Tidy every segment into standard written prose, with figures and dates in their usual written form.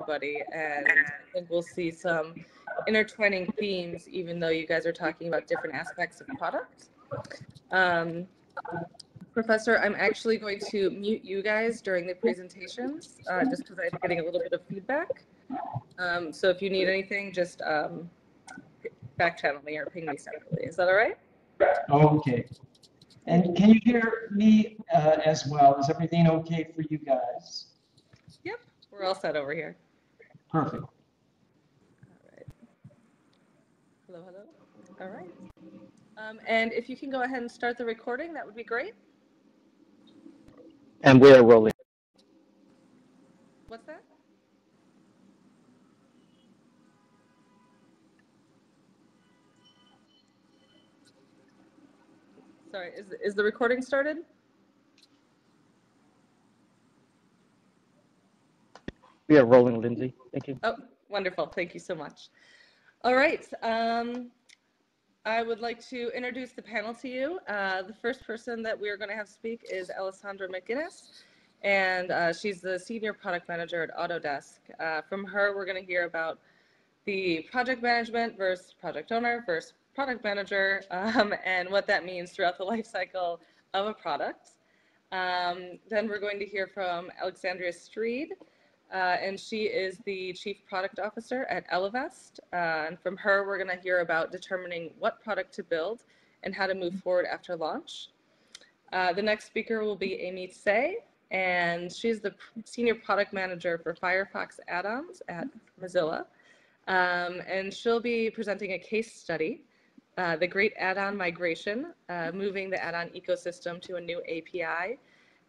everybody, and I think we'll see some intertwining themes, even though you guys are talking about different aspects of product. Professor, I'm actually going to mute you guys during the presentations, just because I'm getting a little bit of feedback. So if you need anything, just back channel me or ping me separately. Is that all right? Okay. And can you hear me as well? Is everything okay for you guys? Yep, we're all set over here. Perfect. All right. Hello, hello. All right. And if you can go ahead and start the recording, that would be great. And we are rolling. What's that? Sorry, is the recording started? We are rolling, Lindsay. Thank you. Oh, wonderful. Thank you so much. All right. I would like to introduce the panel to you. The first person that we are going to have speak is Alessandra McGinnis, and she's the Senior Product Manager at Autodesk. From her, we're going to hear about the project management versus project owner versus product manager, and what that means throughout the life cycle of a product. Then we're going to hear from Alexandria Streed, and she is the Chief Product Officer at Elevest. And from her, we're going to hear about determining what product to build and how to move forward after launch. The next speaker will be Amy Tsay, and she's the Senior Product Manager for Firefox add-ons at Mozilla. And she'll be presenting a case study, the Great Add-on Migration, moving the add-on ecosystem to a new API.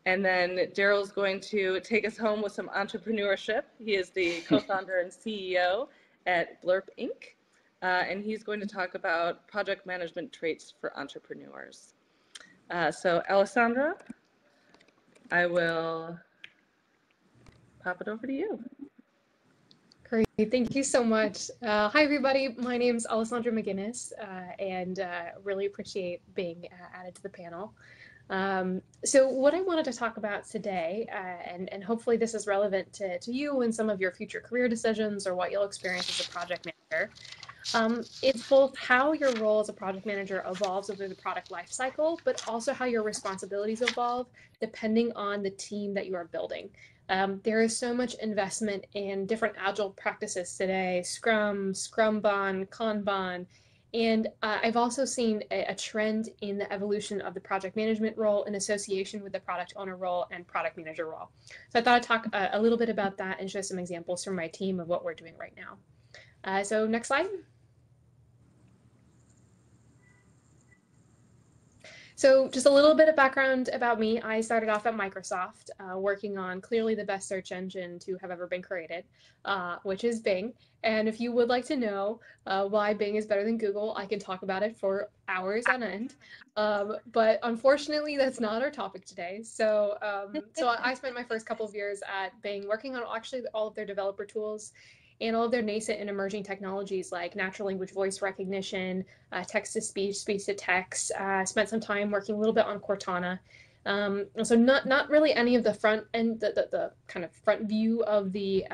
And then Daryl's going to take us home with some entrepreneurship. He is the co-founder and CEO at Blurp Inc. And he's going to talk about project management traits for entrepreneurs. So Alessandra, I will pop it over to you. Great, thank you so much. Hi everybody, my name is Alessandra McGinnis, and really appreciate being added to the panel. So what I wanted to talk about today, and hopefully this is relevant to you and some of your future career decisions or what you'll experience as a project manager, is both how your role as a project manager evolves over the product lifecycle, but also how your responsibilities evolve depending on the team that you are building. There is so much investment in different agile practices today, Scrum, Scrumban, Kanban, and I've also seen a trend in the evolution of the project management role in association with the product owner role and product manager role. So I thought I'd talk a little bit about that and show some examples from my team of what we're doing right now. So next slide. So just a little bit of background about me. I started off at Microsoft, working on clearly the best search engine to have ever been created, which is Bing. And if you would like to know why Bing is better than Google, I can talk about it for hours on end. But unfortunately, that's not our topic today. So, so I spent my first couple of years at Bing working on actually all of their developer tools and all of their nascent and emerging technologies like natural language voice recognition, text-to-speech, speech-to-text. Spent some time working a little bit on Cortana. So not really any of the front end, the kind of front view of the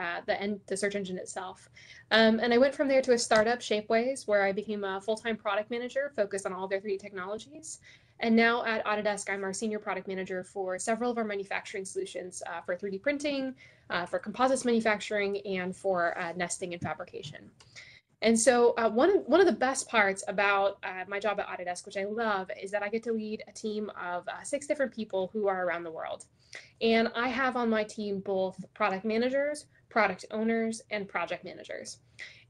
search engine itself. And I went from there to a startup, Shapeways, where I became a full-time product manager focused on all their 3D technologies. And now at Autodesk, I'm our senior product manager for several of our manufacturing solutions for 3D printing, for composites manufacturing, and for nesting and fabrication. And so one of the best parts about my job at Autodesk, which I love, is that I get to lead a team of 6 different people who are around the world. And I have on my team both product managers, product owners, and project managers.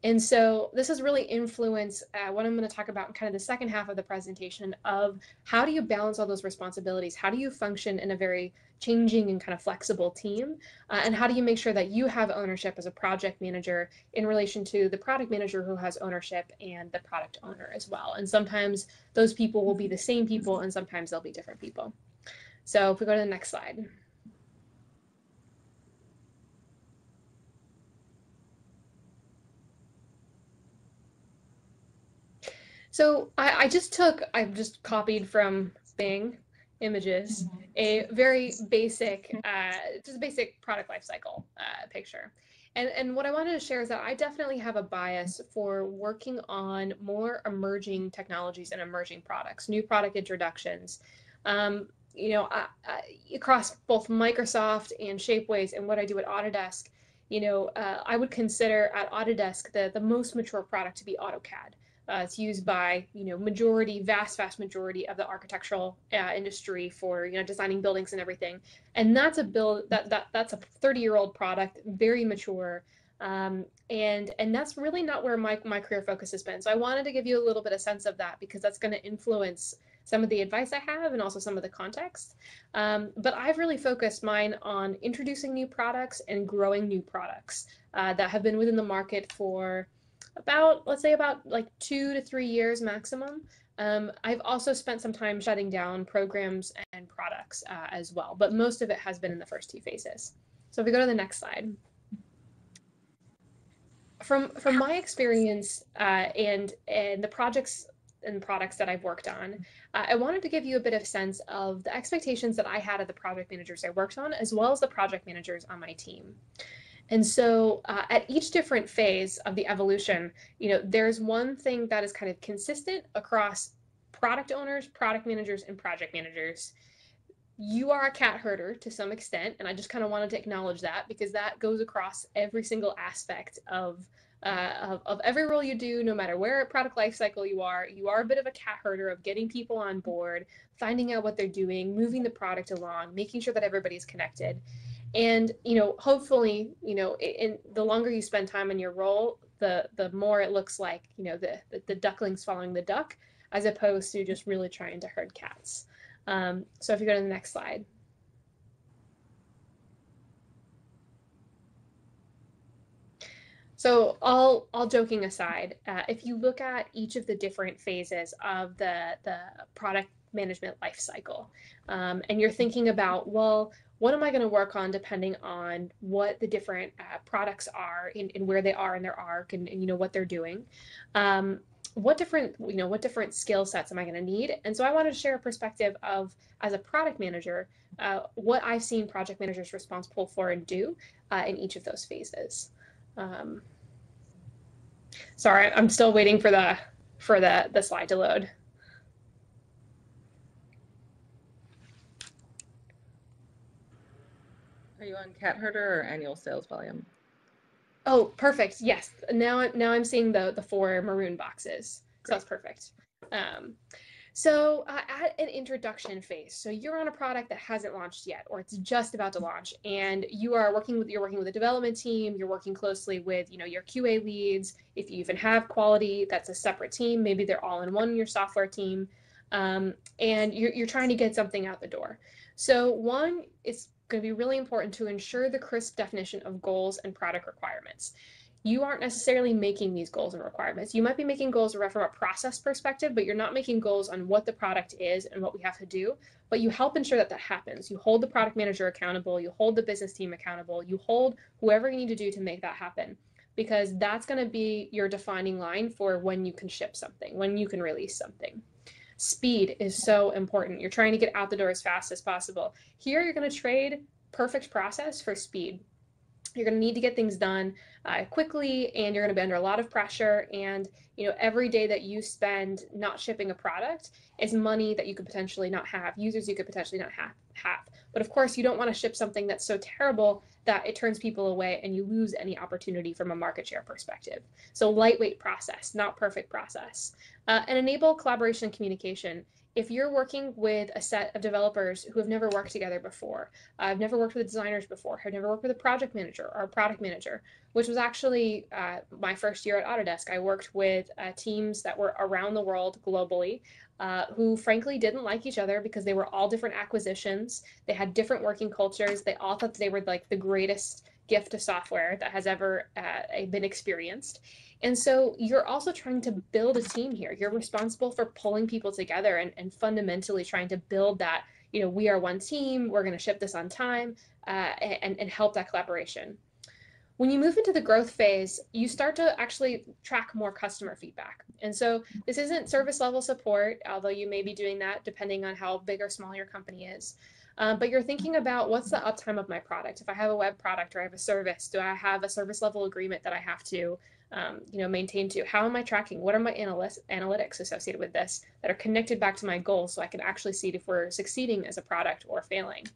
And so this has really influenced what I'm going to talk about in kind of the second half of the presentation of how do you balance all those responsibilities? How do you function in a very changing and kind of flexible team? And how do you make sure that you have ownership as a project manager in relation to the product manager who has ownership and the product owner as well? And sometimes those people will be the same people and sometimes they'll be different people. So if we go to the next slide. So I just copied from Bing Images a very basic, just a basic product lifecycle picture. And what I wanted to share is that I definitely have a bias for working on more emerging technologies and emerging products, new product introductions. You know, across both Microsoft and Shapeways and what I do at Autodesk, you know, I would consider at Autodesk the most mature product to be AutoCAD. It's used by, you know, vast majority of the architectural industry for, you know, designing buildings and everything. And that's that's a 30-year-old product, very mature. And that's really not where my career focus has been. So I wanted to give you a little bit of sense of that because that's going to influence some of the advice I have and also some of the context. But I've really focused mine on introducing new products and growing new products that have been within the market for about, let's say about like 2 to 3 years maximum. I've also spent some time shutting down programs and products as well, but most of it has been in the first 2 phases. So if we go to the next slide. From my experience and the projects and products that I've worked on, I wanted to give you a bit of sense of the expectations that I had of the project managers I worked on, as well as the project managers on my team. And so at each different phase of the evolution, you know, there's one thing that is kind of consistent across product owners, product managers, and project managers. You are a cat herder to some extent, and I just kind of wanted to acknowledge that because that goes across every single aspect of every role you do, no matter where product lifecycle you are a bit of a cat herder of getting people on board, finding out what they're doing, moving the product along, making sure that everybody's connected. And, you know, hopefully, you know, in the longer you spend time in your role, the more it looks like, you know, the ducklings following the duck, as opposed to just really trying to herd cats. So if you go to the next slide. So all joking aside, if you look at each of the different phases of the product management life cycle, and you're thinking about, well, what am I going to work on depending on what the different products are and where they are in their arc and you know what they're doing. What different skill sets am I going to need? And so I wanted to share a perspective of, as a product manager, what I've seen project managers responsible for and do in each of those phases. Sorry, I'm still waiting for the slide to load. Are you on cat herder or annual sales volume? Oh, perfect. Yes. Now I'm seeing the 4 maroon boxes. So that's perfect. So at an introduction phase, so you're on a product that hasn't launched yet, or it's just about to launch, and you're working with a development team. You're working closely with, you know, your QA leads. If you even have quality, that's a separate team. Maybe they're all in one in your software team, and you're trying to get something out the door. So one, it's going to be really important to ensure the crisp definition of goals and product requirements. You aren't necessarily making these goals and requirements. You might be making goals from a process perspective, but you're not making goals on what the product is and what we have to do, but you help ensure that happens. You hold the product manager accountable, you hold the business team accountable, you hold whoever you need to do to make that happen, because that's going to be your defining line for when you can ship something, when you can release something. Speed is so important. You're trying to get out the door as fast as possible. Here, you're going to trade perfect process for speed. You're going to need to get things done quickly, and you're going to be under a lot of pressure. And, you know, every day that you spend not shipping a product is money that you could potentially not have, users you could potentially not have. But of course, you don't want to ship something that's so terrible that it turns people away and you lose any opportunity from a market share perspective. So lightweight process, not perfect process. And enable collaboration and communication. If you're working with a set of developers who have never worked together before, I've never worked with designers before, have never worked with a project manager or a product manager, which was actually my first year at Autodesk. I worked with teams that were around the world globally who frankly didn't like each other because they were all different acquisitions. They had different working cultures. They all thought they were like the greatest gift to software that has ever been experienced. And so you're also trying to build a team here. You're responsible for pulling people together and fundamentally trying to build that, you know, we are one team, we're going to ship this on time, and help that collaboration. When you move into the growth phase, you start to actually track more customer feedback. And so this isn't service level support, although you may be doing that depending on how big or small your company is. But you're thinking about what's the uptime of my product. If I have a web product or I have a service, do I have a service level agreement that I have to maintain to? How am I tracking? What are my analytics associated with this that are connected back to my goals so I can actually see if we're succeeding as a product or failing?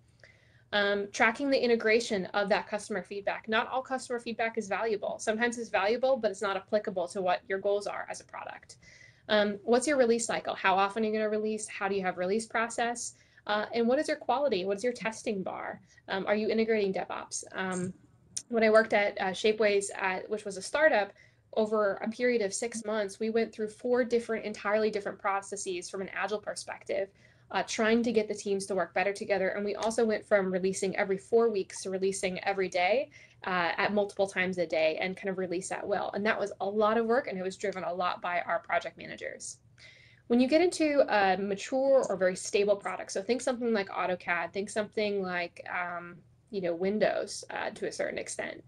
Tracking the integration of that customer feedback. Not all customer feedback is valuable. Sometimes it's valuable, but it's not applicable to what your goals are as a product. What's your release cycle? How often are you going to release? How do you have release process? And what is your quality? What is your testing bar? Are you integrating DevOps? When I worked at Shapeways, which was a startup, over a period of 6 months, we went through 4 entirely different processes from an agile perspective, trying to get the teams to work better together. And we also went from releasing every 4 weeks to releasing every day at multiple times a day and kind of release at will. And that was a lot of work, and it was driven a lot by our project managers. When you get into a mature or very stable product, so think something like AutoCAD, think something like Windows to a certain extent.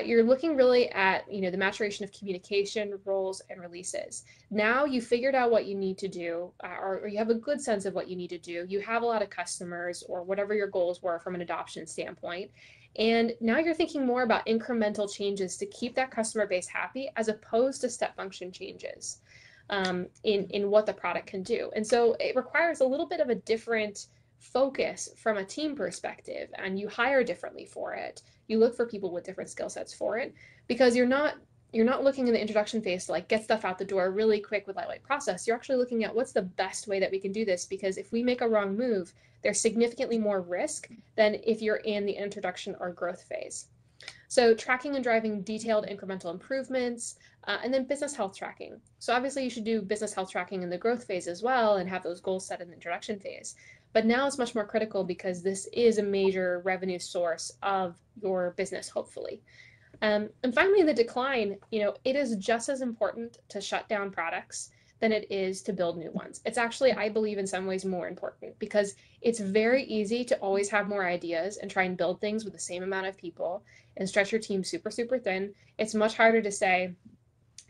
You're looking really at the maturation of communication, roles, and releases. Now you figured out what you need to do, or you have a good sense of what you need to do. You have a lot of customers or whatever your goals were from an adoption standpoint. And now you're thinking more about incremental changes to keep that customer base happy as opposed to step function changes in what the product can do. And so it requires a little bit of a different focus from a team perspective, and you hire differently for it. You look for people with different skill sets for it, because you're not looking in the introduction phase to like get stuff out the door really quick with lightweight process. You're actually looking at what's the best way that we can do this, because if we make a wrong move, there's significantly more risk than if you're in the introduction or growth phase. So tracking and driving detailed incremental improvements, and then business health tracking. So obviously you should do business health tracking in the growth phase as well and have those goals set in the introduction phase. But now it's much more critical because this is a major revenue source of your business, hopefully. And finally, in the decline, it is just as important to shut down products than it is to build new ones. It's actually, I believe, in some ways more important, because it's very easy to always have more ideas and try and build things with the same amount of people and stretch your team super, super thin. It's much harder to say,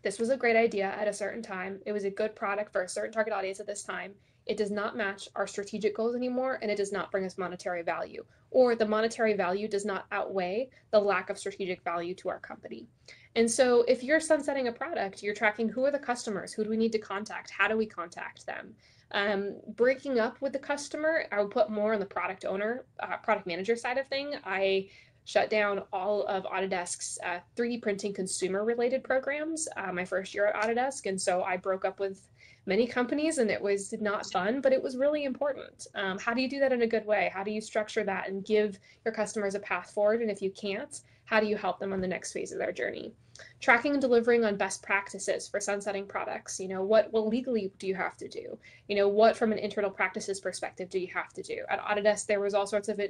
this was a great idea at a certain time. It was a good product for a certain target audience at this time. It does not match our strategic goals anymore, and it does not bring us monetary value, or the monetary value does not outweigh the lack of strategic value to our company. And so if you're sunsetting a product, you're tracking who are the customers, who do we need to contact, how do we contact them? Breaking up with the customer, I would put more on the product owner, product manager side of thing. I shut down all of Autodesk's 3D printing consumer related programs my first year at Autodesk. And so I broke up with many companies, and it was not fun, but it was really important. How do you do that in a good way? How do you structure that and give your customers a path forward? And if you can't, how do you help them on the next phase of their journey? Tracking and delivering on best practices for sunsetting products. What legally do you have to do? What from an internal practices perspective do you have to do? At Autodesk, there was all sorts of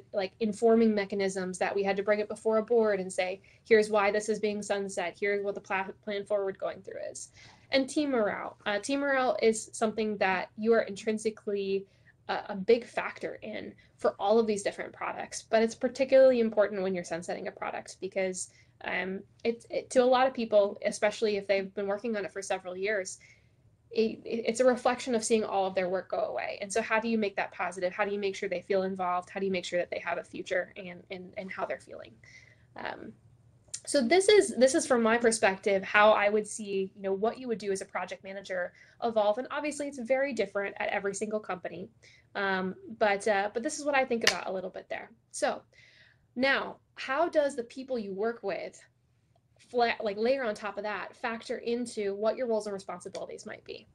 informing mechanisms that we had to bring it before a board and say, here's why this is being sunset. Here's what the plan forward going through is. And team morale. Team morale is something that you are intrinsically a big factor in for all of these different products, but it's particularly important when you're sunsetting a product, because to a lot of people, especially if they've been working on it for several years, it's a reflection of seeing all of their work go away. And so how do you make that positive? How do you make sure they feel involved? How do you make sure that they have a future and how they're feeling? So this is from my perspective how I would see what you would do as a project manager evolve, and obviously it's very different at every single company, but this is what I think about a little bit there. So now, how does the people you work with layer on top of that factor into what your roles and responsibilities might be?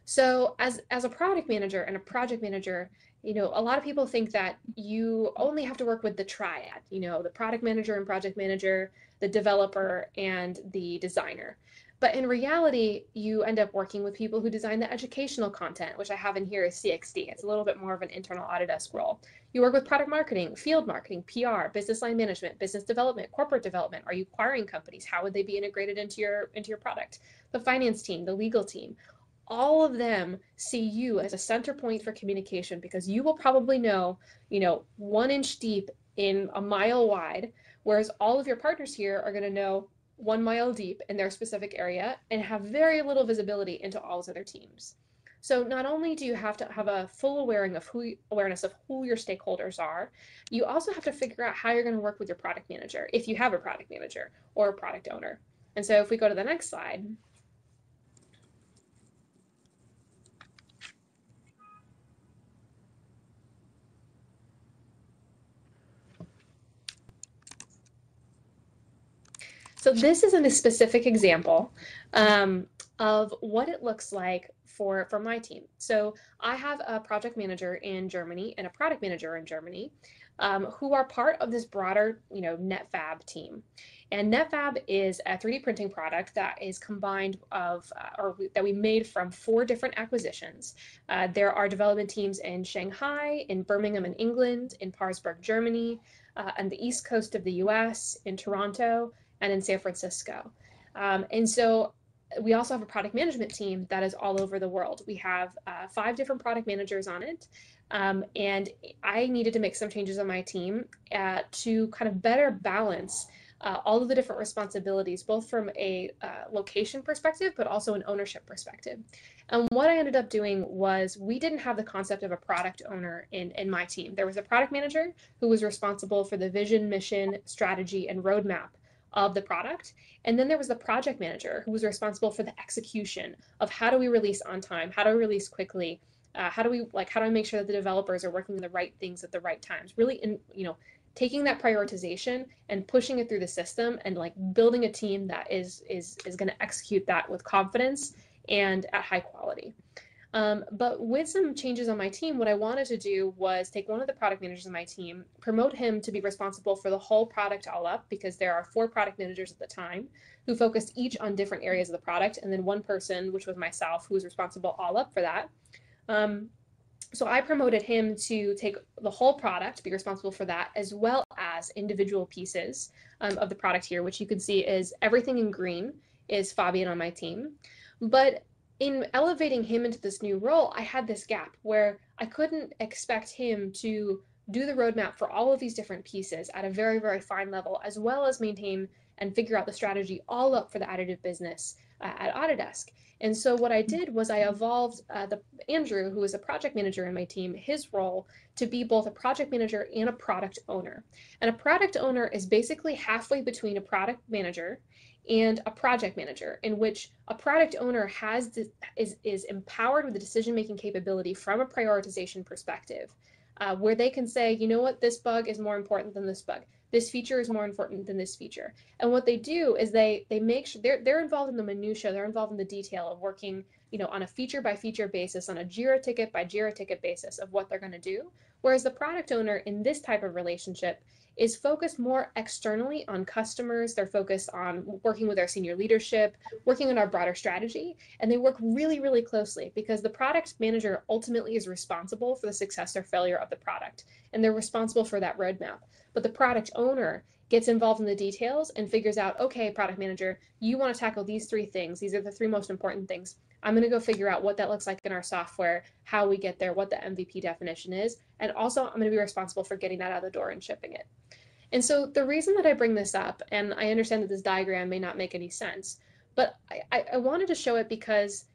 So as a product manager and a project manager, a lot of people think that you only have to work with the triad, the product manager and project manager, the developer, and the designer. But in reality, you end up working with people who design the educational content, which I have in here is CXD. It's a little bit more of an internal Autodesk role. You work with product marketing, field marketing, PR, business line management, business development, corporate development. Are you acquiring companies? How would they be integrated into your product? The finance team, the legal team. All of them see you as a center point for communication, because you will probably know, 1 inch deep in a mile wide, whereas all of your partners here are going to know 1 mile deep in their specific area and have very little visibility into all those other teams. So not only do you have to have a full awareness of who your stakeholders are, you also have to figure out how you're going to work with your product manager, if you have a product manager or a product owner. And so if we go to the next slide. So this is a specific example of what it looks like for my team. So I have a project manager in Germany and a product manager in Germany who are part of this broader, NetFab team. And NetFab is a 3D printing product that is combined of, that we made from 4 different acquisitions. There are development teams in Shanghai, in Birmingham in England, in Parsberg, Germany, on the East Coast of the US, in Toronto, and in San Francisco. And so we also have a product management team that is all over the world. We have 5 different product managers on it. And I needed to make some changes on my team to kind of better balance all of the different responsibilities, both from a location perspective, but also an ownership perspective. And what I ended up doing was we didn't have the concept of a product owner in my team. There was a product manager who was responsible for the vision, mission, strategy, and roadmap of the product. And then there was the project manager who was responsible for the execution of how do we release on time, how do we release quickly, how do I make sure that the developers are working on the right things at the right times, really taking that prioritization and pushing it through the system and building a team that is going to execute that with confidence and at high quality. But with some changes on my team, what I wanted to do was take one of the product managers on my team, promote him to be responsible for the whole product all up, because there are 4 product managers at the time who focused each on different areas of the product, and then one person, which was myself, who was responsible all up for that. So I promoted him to take the whole product, be responsible for that, as well as individual pieces of the product here, which you can see is everything in green is Fabian on my team. But in elevating him into this new role, I had this gap where I couldn't expect him to do the roadmap for all of these different pieces at a very, very fine level, as well as maintain and figure out the strategy all up for the additive business at Autodesk. And so what I did was I evolved Andrew, who is a project manager in my team, his role to be both a project manager and a product owner. And a product owner is basically halfway between a product manager and a project manager, in which a product owner is empowered with the decision-making capability from a prioritization perspective, where they can say, you know what, this bug is more important than this bug. This feature is more important than this feature. And what they do is they make sure they're involved in the minutia, they're involved in the detail of working, on a feature by feature basis, on a Jira ticket by Jira ticket basis of what they're going to do. Whereas the product owner in this type of relationship is focused more externally on customers. They're focused on working with our senior leadership, working on our broader strategy, and they work really, really closely because the product manager ultimately is responsible for the success or failure of the product, and they're responsible for that roadmap. But the product owner gets involved in the details and figures out, okay, product manager, you want to tackle these 3 things. These are the 3 most important things. I'm going to go figure out what that looks like in our software, how we get there, what the MVP definition is, and also I'm going to be responsible for getting that out the door and shipping it. And so the reason that I bring this up, and I understand that this diagram may not make any sense, but I wanted to show it because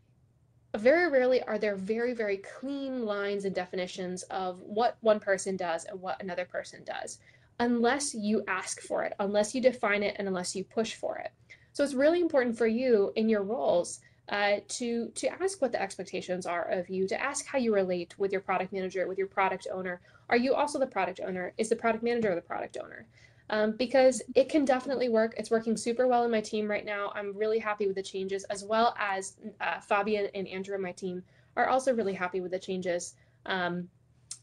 very rarely are there very, very clean lines and definitions of what one person does and what another person does, unless you ask for it, unless you define it, and unless you push for it. So it's really important for you in your roles to ask what the expectations are of you, to ask how you relate with your product manager, with your product owner. Are you also the product owner? Is the product manager the product owner? Because it can definitely work. It's working super well in my team right now. I'm really happy with the changes, as well as Fabian and Andrew in my team are also really happy with the changes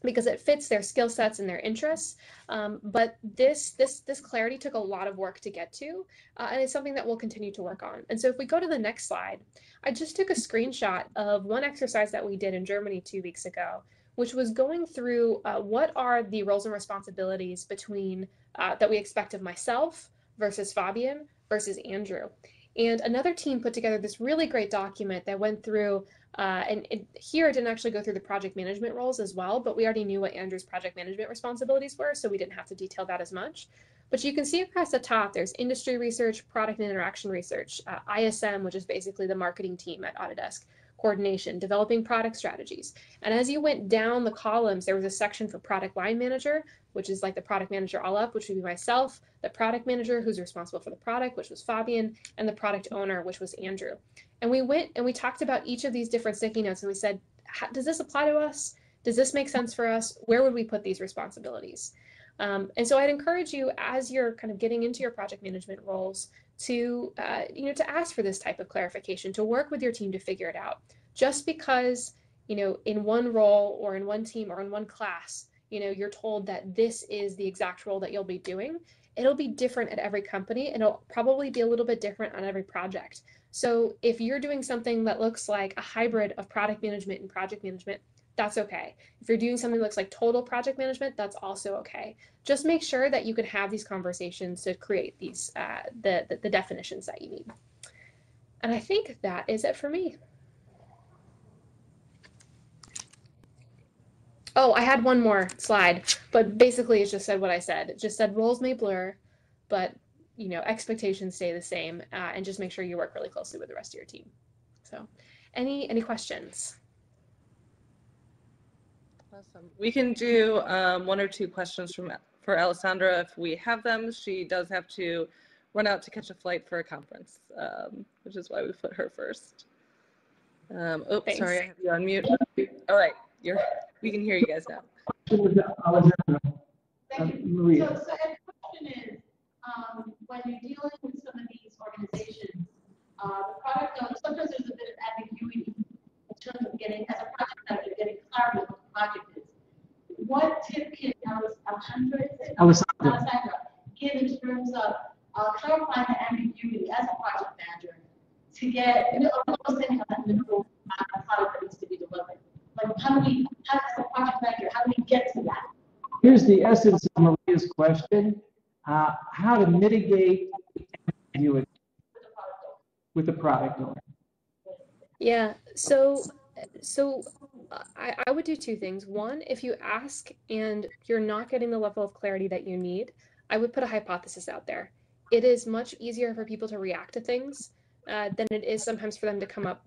because it fits their skill sets and their interests. But this clarity took a lot of work to get to, and it's something that we'll continue to work on. And so if we go to the next slide, I just took a screenshot of one exercise that we did in Germany 2 weeks ago, which was going through what are the roles and responsibilities between that we expect of myself versus Fabian versus Andrew. And another team put together this really great document that went through, and here it didn't actually go through the project management roles as well, but we already knew what Andrew's project management responsibilities were, so we didn't have to detail that as much. But you can see across the top, there's industry research, product and interaction research, ISM, which is basically the marketing team at Autodesk, coordination, developing product strategies. And as you went down the columns, there was a section for product line manager, which is like the product manager all up, which would be myself, the product manager who's responsible for the product, which was Fabian, and the product owner, which was Andrew. And we went and we talked about each of these different sticky notes and we said, does this apply to us? Does this make sense for us? Where would we put these responsibilities? And so I'd encourage you, as you're kind of getting into your project management roles, to to ask for this type of clarification, to work with your team to figure it out. Just because in one role or in one team or in one class, you're told that this is the exact role that you'll be doing, it'll be different at every company, and it'll probably be a little bit different on every project. So if you're doing something that looks like a hybrid of product management and project management, that's okay. If you're doing something that looks like total project management, that's also okay. Just make sure that you can have these conversations to create these the definitions that you need. And I think that is it for me. Oh, I had one more slide, but basically it just said what I said. It just said roles may blur, but expectations stay the same, and just make sure you work really closely with the rest of your team. So, any questions? Awesome. We can do one or two questions for Alessandra if we have them. She does have to run out to catch a flight for a conference, which is why we put her first. Oops, sorry, I have you on mute. All right, we can hear you guys now. Thank you. So the question is, when you're dealing with some of these organizations, the product owner, sometimes there's a bit of ambiguity in terms of getting, as a project manager, getting clarity on what the project is. What tip can Alessandra give in terms of clarifying the ambiguity as a project manager to get understanding of that minimal product that needs to be delivered? Like, how as a project manager, how do we get to that? Here's the essence of Maria's question: how to mitigate ambiguity with the product owner. Yeah, so I would do two things. One, if you ask and you're not getting the level of clarity that you need, I would put a hypothesis out there. It is much easier for people to react to things than it is sometimes for them to come up,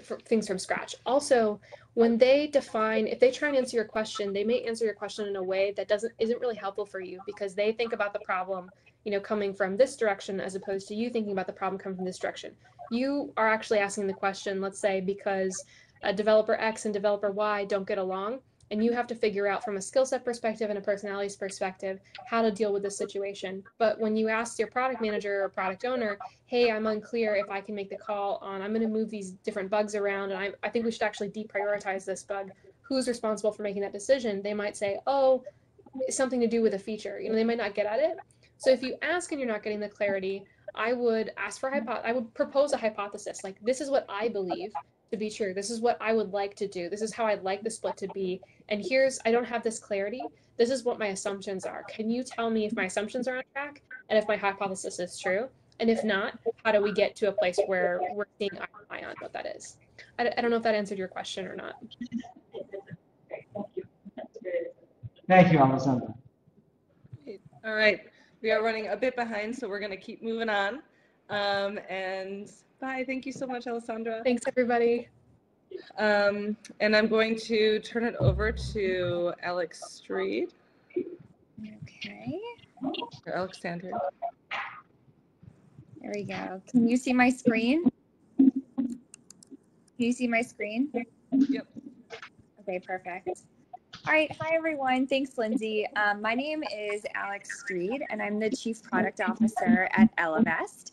for things from scratch. Also, when if they try and answer your question, they may answer your question in a way that isn't really helpful for you, because they think about the problem, coming from this direction, as opposed to you thinking about the problem coming from this direction. You are actually asking the question, let's say, because developer X and developer Y don't get along, and you have to figure out from a skill set perspective and a personalities perspective how to deal with this situation. But when you ask your product manager or product owner, hey, I'm unclear if I can make the call on, I'm going to move these different bugs around, and I think we should actually deprioritize this bug. Who's responsible for making that decision? They might say, oh, it's something to do with a feature. They might not get at it. So if you ask and you're not getting the clarity, I would propose a hypothesis. Like, this is what I believe to be true. This is what I would like to do. This is how I'd like the split to be. And I don't have this clarity. This is what my assumptions are. Can you tell me if my assumptions are on track and if my hypothesis is true? And if not, how do we get to a place where we're seeing eye on what that is? I don't know if that answered your question or not. Thank you, Alessandra. All right, we are running a bit behind, so we're going to keep moving on. And bye. Thank you so much, Alessandra. Thanks, everybody. And I'm going to turn it over to Alex Street. Okay. Or Alexander. There we go. Can you see my screen? Can you see my screen? Yep. Okay, perfect. All right. Hi, everyone. Thanks, Lindsay. My name is Alex Street, and I'm the Chief Product Officer at Ellevest.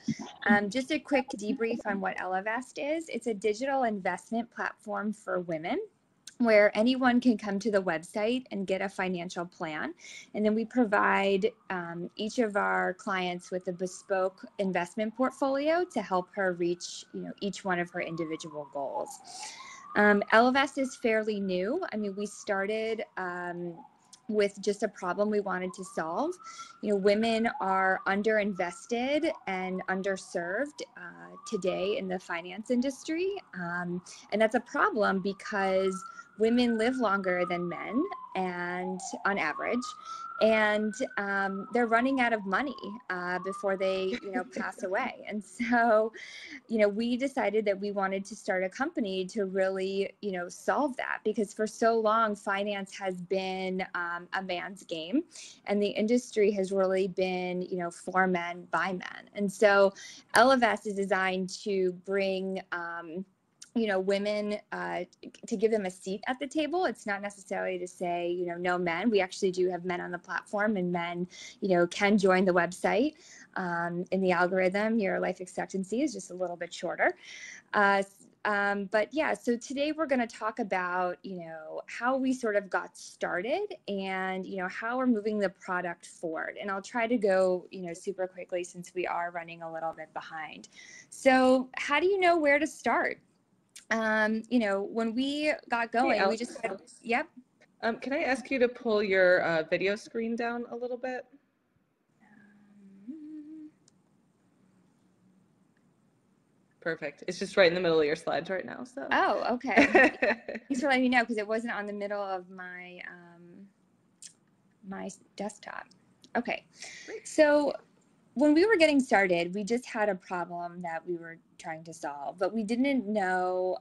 Just a quick debrief on what Ellevest is. It's a digital investment platform for women, where anyone can come to the website and get a financial plan. And then we provide each of our clients with a bespoke investment portfolio to help her reach, each one of her individual goals. Ellevest is fairly new. I mean, we started with just a problem we wanted to solve. Women are underinvested and underserved today in the finance industry. And that's a problem because women live longer than men, and on average, and they're running out of money before they, pass away. And so, we decided that we wanted to start a company to really, solve that, because for so long, finance has been a man's game, and the industry has really been, for men by men. And so Ellevest is designed to bring women, to give them a seat at the table. It's not necessarily to say, no men. We actually do have men on the platform, and men, can join the website. In the algorithm, your life expectancy is just a little bit shorter. But yeah, so today we're going to talk about, how we sort of got started and, how we're moving the product forward. And I'll try to go, super quickly since we are running a little bit behind. So how do you know where to start? When we got going, Hey, we just had, yep. Can I ask you to pull your video screen down a little bit? Perfect. It's just right in the middle of your slides right now. So. Oh, okay. Thanks for letting me know, because it wasn't on the middle of my my desktop. Okay. So when we were getting started, we just had a problem that we were trying to solve, but we didn't know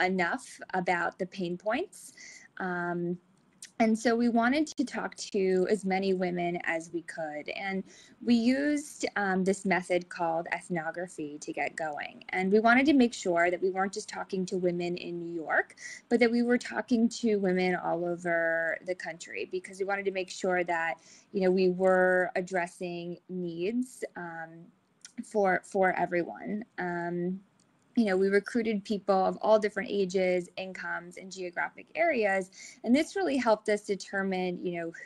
enough about the pain points. And so we wanted to talk to as many women as we could. And we used this method called ethnography to get going. And we wanted to make sure that we weren't just talking to women in New York, but that we were talking to women all over the country, because we wanted to make sure that, we were addressing needs for everyone. We recruited people of all different ages, incomes, and geographic areas. And this really helped us determine,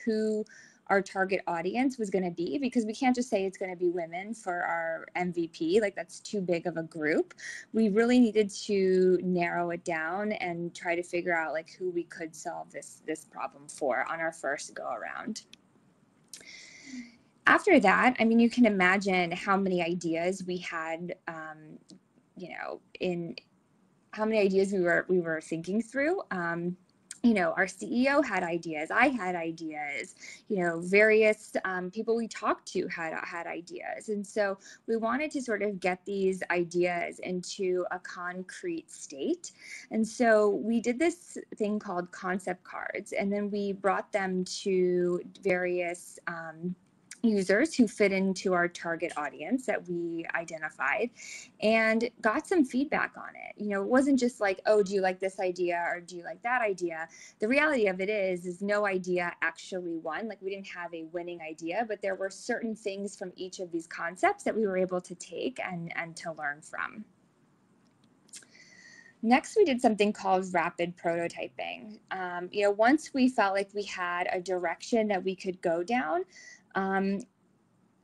who our target audience was going to be, because we can't just say it's going to be women for our MVP. Like, that's too big of a group. We really needed to narrow it down and try to figure out like who we could solve this problem for on our first go around. After that, I mean, you can imagine how many ideas we had, in how many ideas we were thinking through. Our CEO had ideas, I had ideas, various people we talked to had ideas. And so we wanted to sort of get these ideas into a concrete state. And so we did this thing called concept cards, and then we brought them to various users who fit into our target audience that we identified, and got some feedback on it. It wasn't just like, oh, do you like this idea or do you like that idea? The reality of it is no idea actually won. Like, we didn't have a winning idea, but there were certain things from each of these concepts that we were able to take and to learn from. Next, we did something called rapid prototyping. Once we felt like we had a direction that we could go down,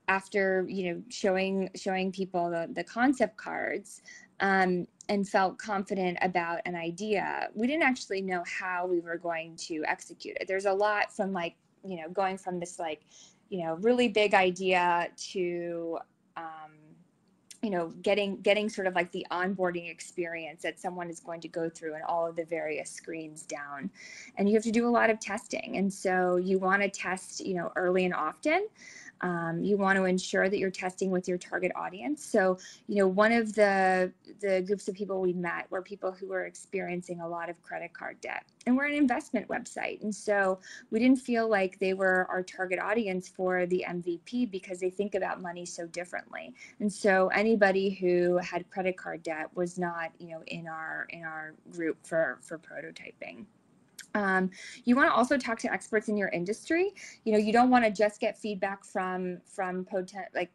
after showing people the concept cards, and felt confident about an idea, we didn't actually know how we were going to execute it. There's a lot from going from this really big idea to getting sort of like the onboarding experience that someone is going to go through and all of the various screens down. And you have to do a lot of testing. And so you want to test, early and often. You want to ensure that you're testing with your target audience. So, one of the groups of people we met were people who were experiencing a lot of credit card debt. And we're an investment website. And so we didn't feel like they were our target audience for the MVP, because they think about money so differently. And so anybody who had credit card debt was not, in our group for prototyping. You want to also talk to experts in your industry. You don't want to just get feedback from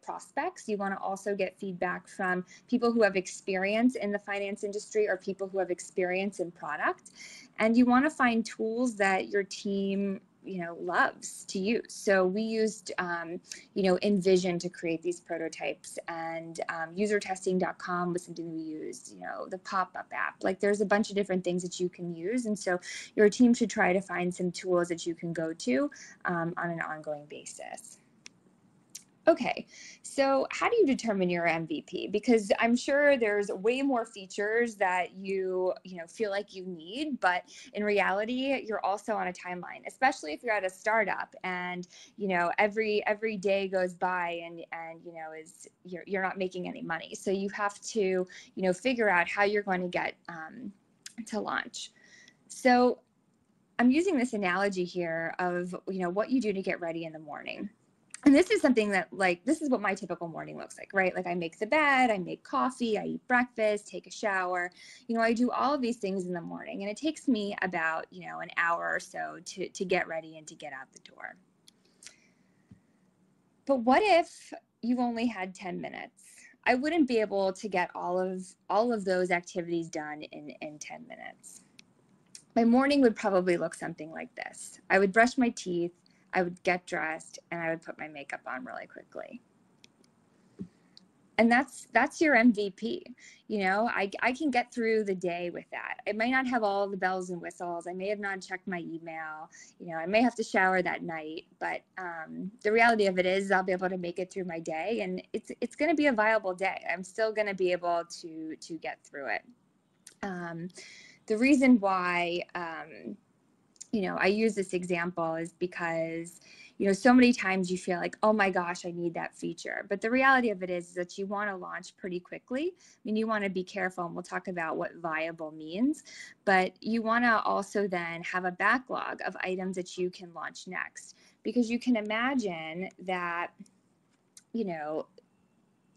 prospects. You want to also get feedback from people who have experience in the finance industry or people who have experience in product. And you want to find tools that your team loves to use. So we used, Envision to create these prototypes, and usertesting.com was something we used, the pop-up app. Like, there's a bunch of different things that you can use. And so your team should try to find some tools that you can go to on an ongoing basis. Okay, so how do you determine your MVP? Because I'm sure there's way more features that you know feel like you need, but in reality, you're also on a timeline, especially if you're at a startup and you know every day goes by and you know is you're not making any money. So you have to you know figure out how you're going to get to launch. So I'm using this analogy here of you know what you do to get ready in the morning. And this is something that like, this is what my typical morning looks like, right? Like I make the bed, I make coffee, I eat breakfast, take a shower. You know, I do all of these things in the morning and it takes me about, you know, an hour or so to get ready and to get out the door. But what if you've only had 10 minutes? I wouldn't be able to get all of those activities done in 10 minutes. My morning would probably look something like this. I would brush my teeth, I would get dressed, and I would put my makeup on really quickly. And that's your MVP. You know, I can get through the day with that. I might not have all the bells and whistles. I may have not checked my email. You know, I may have to shower that night, but the reality of it is I'll be able to make it through my day, and it's going to be a viable day. I'm still going to be able to get through it. The reason why you know, I use this example is because, you know, so many times you feel like, oh my gosh, I need that feature. But the reality of it is that you want to launch pretty quickly. I mean, you want to be careful, and we'll talk about what viable means, but you want to also then have a backlog of items that you can launch next, because you can imagine that, you know,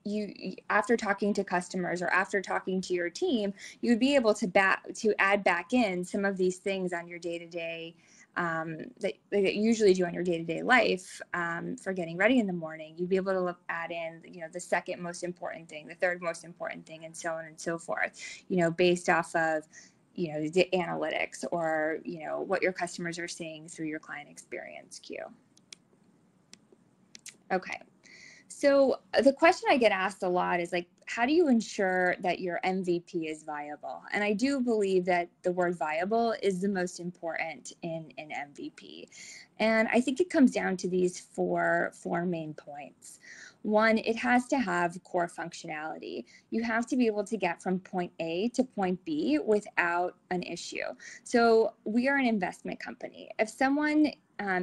you after talking to customers or after talking to your team, you'd be able to add back in some of these things on your day-to-day that you usually do on your day-to-day life for getting ready in the morning. You'd be able to add in, you know, the second most important thing, the third most important thing, and so on and so forth, you know, based off of, you know, the analytics or, you know, what your customers are seeing through your client experience queue. Okay. So the question I get asked a lot is like, how do you ensure that your MVP is viable? And I do believe that the word viable is the most important in MVP. And I think it comes down to these four main points. One, it has to have core functionality. You have to be able to get from point A to point B without an issue. So we are an investment company. If someone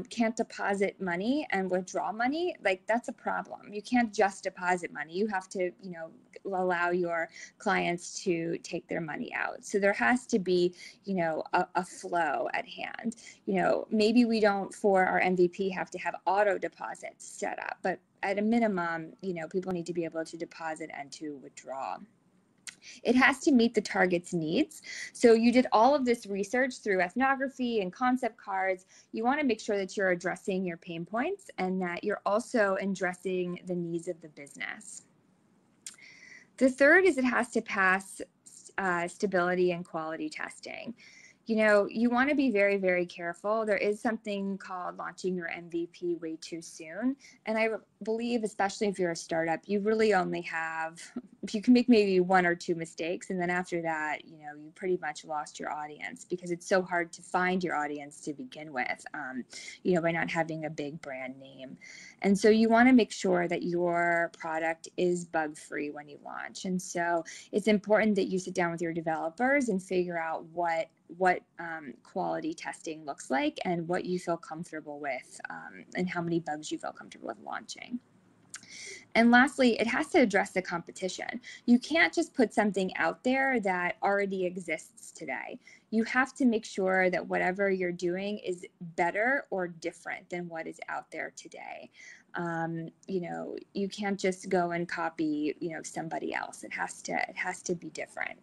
can't deposit money and withdraw money, like that's a problem. You can't just deposit money. You have to, you know, allow your clients to take their money out. So there has to be, you know, a flow at hand. You know, maybe we don't, for our MVP, have to have auto deposits set up, but at a minimum, you know, people need to be able to deposit and to withdraw. It has to meet the target's needs. So you did all of this research through ethnography and concept cards. You want to make sure that you're addressing your pain points and that you're also addressing the needs of the business. The third is it has to pass stability and quality testing. You know, you want to be very, very careful. There is something called launching your MVP way too soon. And I believe, especially if you're a startup, you really only have, you can make maybe one or two mistakes. And then after that, you know, you pretty much lost your audience, because it's so hard to find your audience to begin with, you know, by not having a big brand name. And so you want to make sure that your product is bug-free when you launch. And so it's important that you sit down with your developers and figure out what quality testing looks like and what you feel comfortable with, and how many bugs you feel comfortable with launching. And lastly, it has to address the competition. You can't just put something out there that already exists today. You have to make sure that whatever you're doing is better or different than what is out there today. You know, you can't just go and copy, you know, somebody else. It has to be different.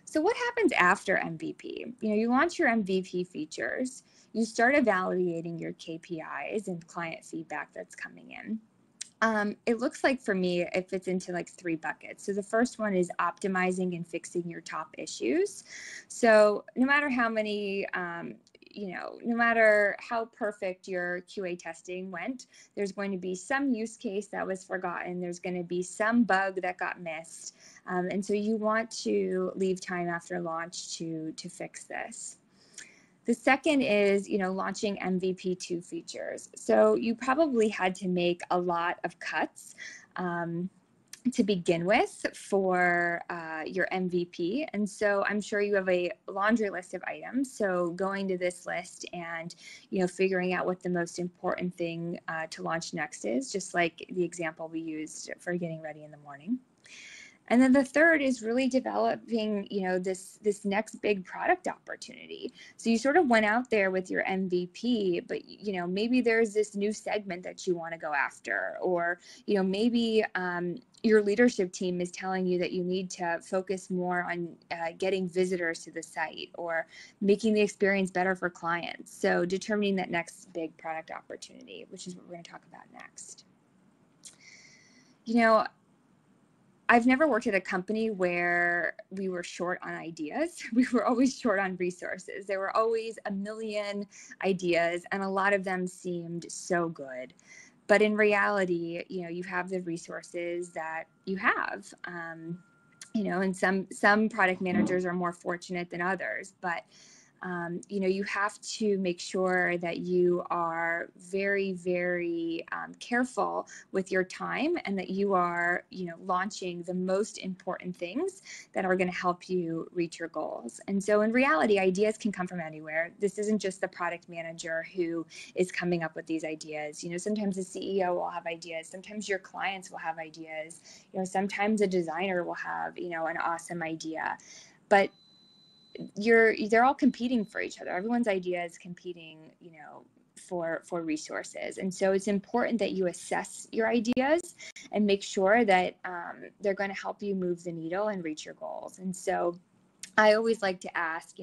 So what happens after MVP? You know, you launch your MVP features, you start evaluating your KPIs and client feedback that's coming in. It looks like for me, it fits into like 3 buckets. So the first one is optimizing and fixing your top issues. So no matter how many, you know, no matter how perfect your QA testing went, there's going to be some use case that was forgotten. There's going to be some bug that got missed. And so you want to leave time after launch to fix this. The second is, launching MVP2 features. So you probably had to make a lot of cuts to begin with for your MVP. And so I'm sure you have a laundry list of items. So going to this list and, figuring out what the most important thing to launch next is, just like the example we used for getting ready in the morning. And then the third is really developing, this next big product opportunity. So you sort of went out there with your MVP, but, maybe there's this new segment that you want to go after, or, maybe your leadership team is telling you that you need to focus more on getting visitors to the site or making the experience better for clients. So determining that next big product opportunity, which is what we're going to talk about next. I've never worked at a company where we were short on ideas. We were always short on resources. There were always a million ideas, and a lot of them seemed so good. But in reality, you have the resources that you have. And some product managers are more fortunate than others, but you have to make sure that you are very, very careful with your time, and that you are, launching the most important things that are going to help you reach your goals. And so in reality, ideas can come from anywhere. This isn't just the product manager who is coming up with these ideas. Sometimes the CEO will have ideas. Sometimes your clients will have ideas. Sometimes a designer will have, an awesome idea. But they're all competing for each other. Everyone's idea is competing, for resources. And so it's important that you assess your ideas and make sure that they're going to help you move the needle and reach your goals. And so I always like to ask,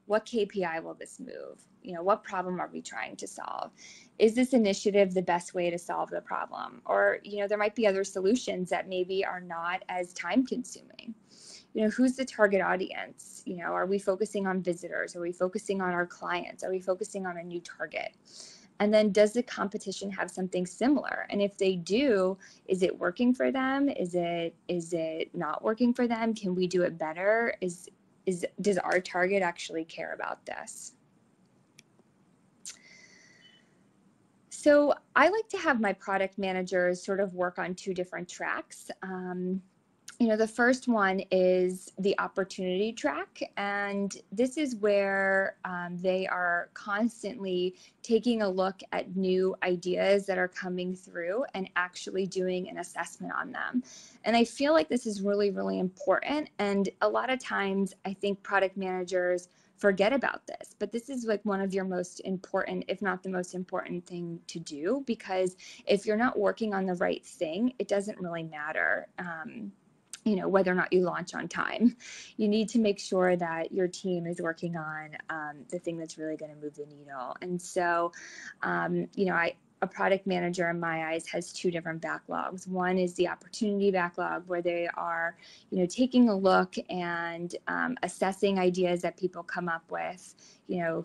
what KPI will this move? What problem are we trying to solve? Is this initiative the best way to solve the problem? Or, there might be other solutions that maybe are not as time consuming. Who's the target audience? Are we focusing on visitors? Are we focusing on our clients? Are we focusing on a new target? And then does the competition have something similar? And if they do, is it working for them? Is it not working for them? Can we do it better? Does our target actually care about this? So I like to have my product managers sort of work on two different tracks. The first one is the opportunity track, and this is where they are constantly taking a look at new ideas that are coming through and actually doing an assessment on them. And I feel like this is really, really important. And a lot of times I think product managers forget about this, but this is like one of your most important, if not the most important thing to do, because if you're not working on the right thing, it doesn't really matter. Whether or not you launch on time. You need to make sure that your team is working on the thing that's really going to move the needle. And so, a product manager in my eyes has two different backlogs. One is the opportunity backlog, where they are, taking a look and assessing ideas that people come up with.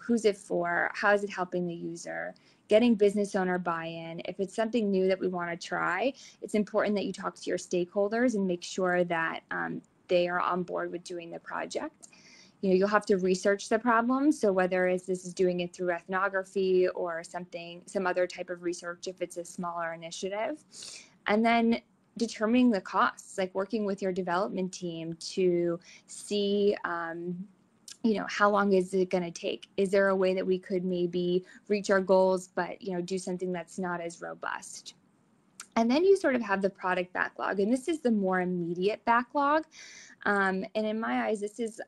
Who's it for? How is it helping the user? Getting business owner buy-in. If it's something new that we want to try, it's important that you talk to your stakeholders and make sure that they are on board with doing the project. You'll have to research the problem. So whether this is doing it through ethnography or some other type of research, if it's a smaller initiative. And then determining the costs, like working with your development team to see how long is it going to take? Is there a way that we could maybe reach our goals, but, do something that's not as robust? And then you sort of have the product backlog, and this is the more immediate backlog. And in my eyes, this is,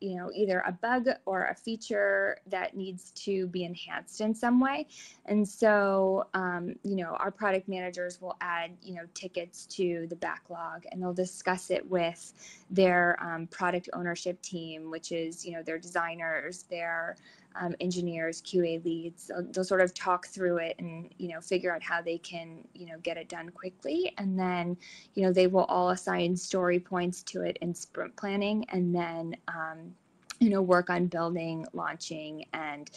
either a bug or a feature that needs to be enhanced in some way. And so, our product managers will add, tickets to the backlog, and they'll discuss it with their product ownership team, which is, their designers, their engineers, QA leads. They'll sort of talk through it and, figure out how they can, get it done quickly. And then, they will all assign story points to it in sprint planning, and then, work on building, launching, and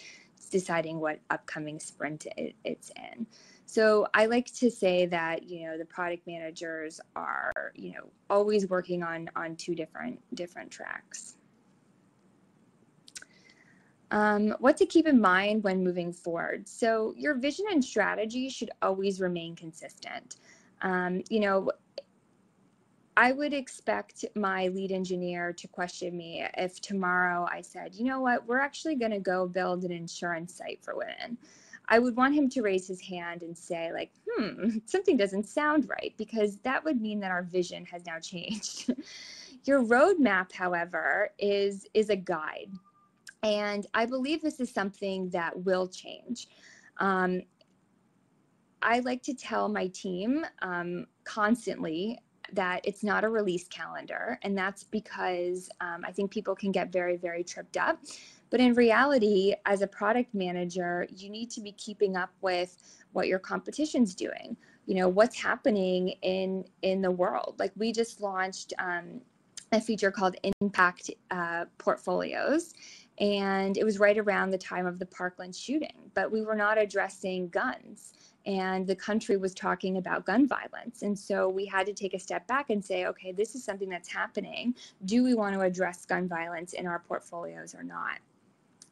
deciding what upcoming sprint it's in. So I like to say that, the product managers are, always working on two different tracks. What to keep in mind when moving forward. So your vision and strategy should always remain consistent. You know, I would expect my lead engineer to question me if tomorrow I said, you know what, we're actually going to go build an insurance site for women. I would want him to raise his hand and say like, something doesn't sound right, because that would mean that our vision has now changed. Your roadmap, however, is a guide. And I believe this is something that will change. I like to tell my team constantly that it's not a release calendar. And that's because I think people can get very, very tripped up. But in reality, as a product manager, you need to be keeping up with what your competition's doing. You know, what's happening in the world. Like we just launched a feature called Impact Portfolios. And it was right around the time of the Parkland shooting, but we were not addressing guns. And the country was talking about gun violence. And so we had to take a step back and say, okay, this is something that's happening. Do we want to address gun violence in our portfolios or not?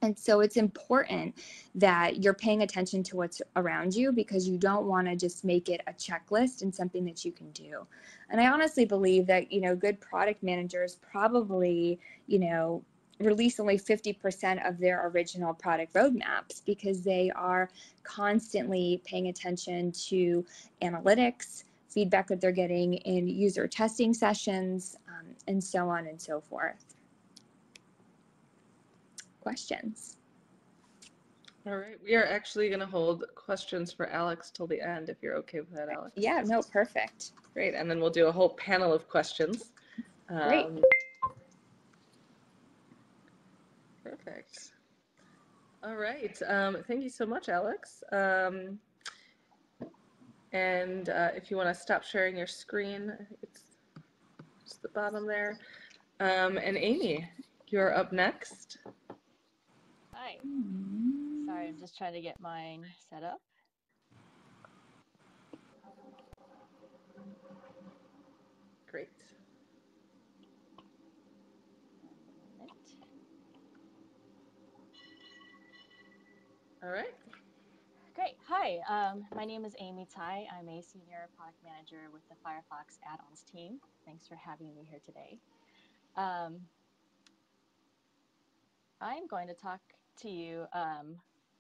And so it's important that you're paying attention to what's around you, because you don't want to just make it a checklist and something that you can do. And I honestly believe that, you know, good product managers probably, you know, release only 50% of their original product roadmaps, because they are constantly paying attention to analytics, feedback that they're getting in user testing sessions, and so on and so forth. Questions? All right, we are actually going to hold questions for Alex till the end, if you're okay with that, Alex. Yeah, no, perfect. Great, and then we'll do a whole panel of questions. Great. Perfect. All right, thank you so much, Alex. And if you want to stop sharing your screen, I think it's just the bottom there. And Amy, you're up next. Hi. Sorry, I'm just trying to get mine set up. Great. All right. Great. Hi, my name is Amy Tai. I'm a senior product manager with the Firefox add-ons team. Thanks for having me here today. I'm going to talk to you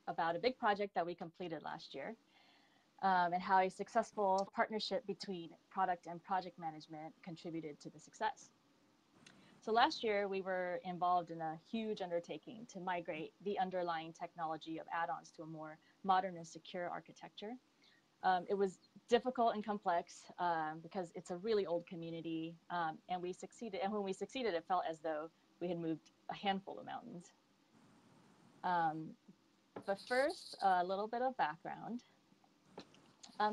about a big project that we completed last year, and how a successful partnership between product and project management contributed to the success. So last year, we were involved in a huge undertaking to migrate the underlying technology of add-ons to a more modern and secure architecture. It was difficult and complex because it's a really old community, and we succeeded. And when we succeeded, it felt as though we had moved a handful of mountains. But first, a little bit of background.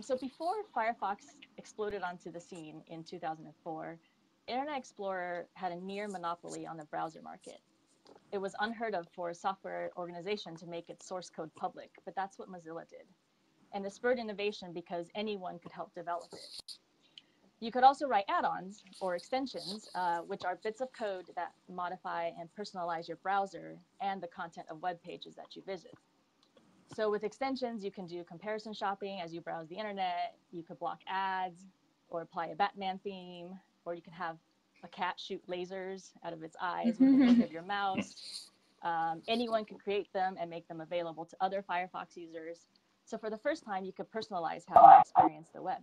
So before Firefox exploded onto the scene in 2004, Internet Explorer had a near monopoly on the browser market. It was unheard of for a software organization to make its source code public, but that's what Mozilla did. And it spurred innovation because anyone could help develop it. You could also write add-ons or extensions, which are bits of code that modify and personalize your browser and the content of web pages that you visit. So with extensions, you can do comparison shopping as you browse the internet. You could block ads or apply a Batman theme, or you can have a cat shoot lasers out of its eyes with the click of your mouse. Anyone can create them and make them available to other Firefox users. So for the first time, you could personalize how you experience the web.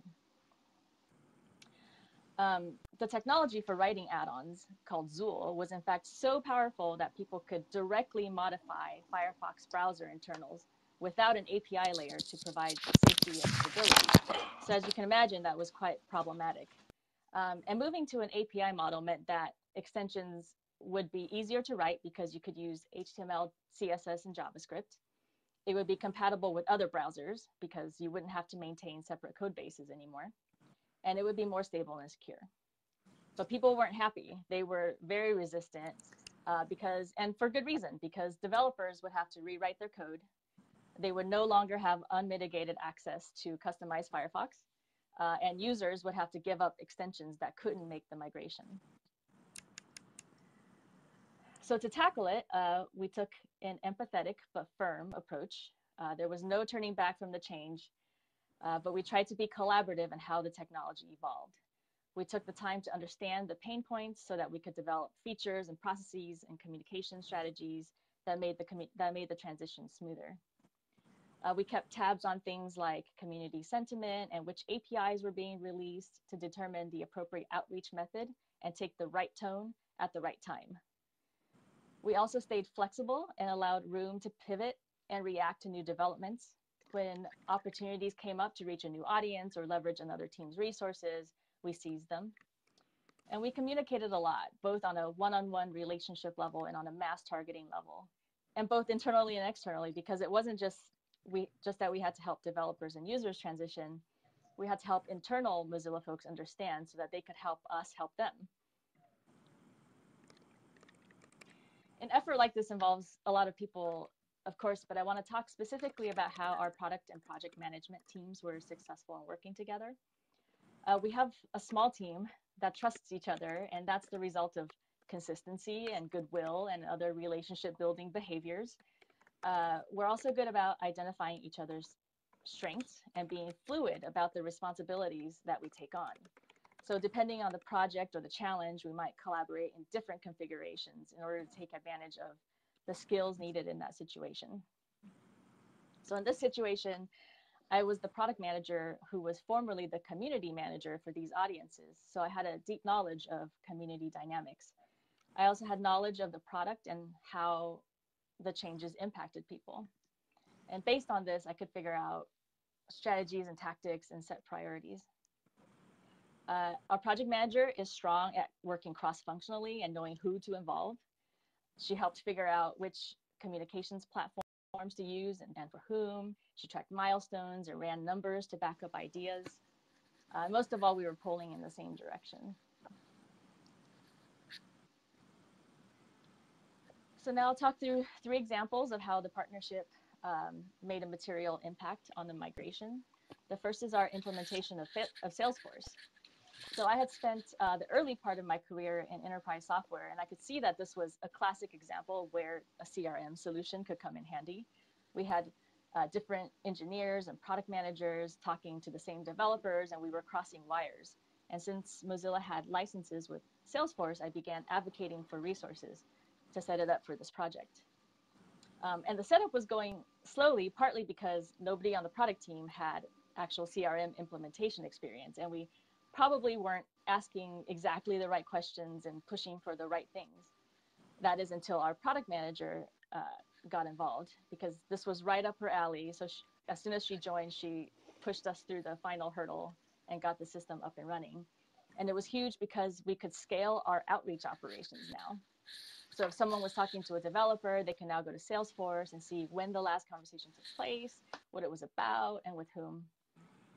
The technology for writing add-ons, called Zool, was in fact so powerful that people could directly modify Firefox browser internals without an API layer to provide safety and stability. So as you can imagine, that was quite problematic. And moving to an API model meant that extensions would be easier to write because you could use HTML, CSS, and JavaScript. It would be compatible with other browsers because you wouldn't have to maintain separate code bases anymore. And it would be more stable and secure. But people weren't happy. They were very resistant and for good reason, because developers would have to rewrite their code. They would no longer have unmitigated access to customized Firefox, and users would have to give up extensions that couldn't make the migration. So to tackle it, we took an empathetic but firm approach. There was no turning back from the change, but we tried to be collaborative in how the technology evolved. We took the time to understand the pain points so that we could develop features and processes and communication strategies that made the transition smoother. We kept tabs on things like community sentiment and which APIs were being released to determine the appropriate outreach method and take the right tone at the right time. We also stayed flexible and allowed room to pivot and react to new developments. When opportunities came up to reach a new audience or leverage another team's resources, we seized them. And we communicated a lot, both on a one-on-one relationship level and on a mass targeting level, and both internally and externally, because it wasn't just that we had to help developers and users transition. We had to help internal Mozilla folks understand so that they could help us help them. An effort like this involves a lot of people, of course, but I want to talk specifically about how our product and project management teams were successful in working together. We have a small team that trusts each other, and that's the result of consistency and goodwill and other relationship building behaviors. We're also good about identifying each other's strengths and being fluid about the responsibilities that we take on. So depending on the project or the challenge, we might collaborate in different configurations in order to take advantage of the skills needed in that situation. So in this situation, I was the product manager who was formerly the community manager for these audiences. So I had a deep knowledge of community dynamics. I also had knowledge of the product and how the changes impacted people. And based on this, I could figure out strategies and tactics and set priorities. Our project manager is strong at working cross-functionally and knowing who to involve. She helped figure out which communications platforms to use and for whom. She tracked milestones and ran numbers to back up ideas. Most of all, we were pulling in the same direction. So now I'll talk through 3 examples of how the partnership made a material impact on the migration. The first is our implementation of Salesforce. So I had spent the early part of my career in enterprise software, and I could see that this was a classic example where a CRM solution could come in handy. We had different engineers and product managers talking to the same developers, and we were crossing wires. And since Mozilla had licenses with Salesforce, I began advocating for resources to set it up for this project. And the setup was going slowly, partly because nobody on the product team had actual CRM implementation experience, and we probably weren't asking exactly the right questions and pushing for the right things. That is until our product manager got involved, because this was right up her alley. So as soon as she joined, she pushed us through the final hurdle and got the system up and running. And it was huge because we could scale our outreach operations now. So if someone was talking to a developer, they can now go to Salesforce and see when the last conversation took place, what it was about, and with whom.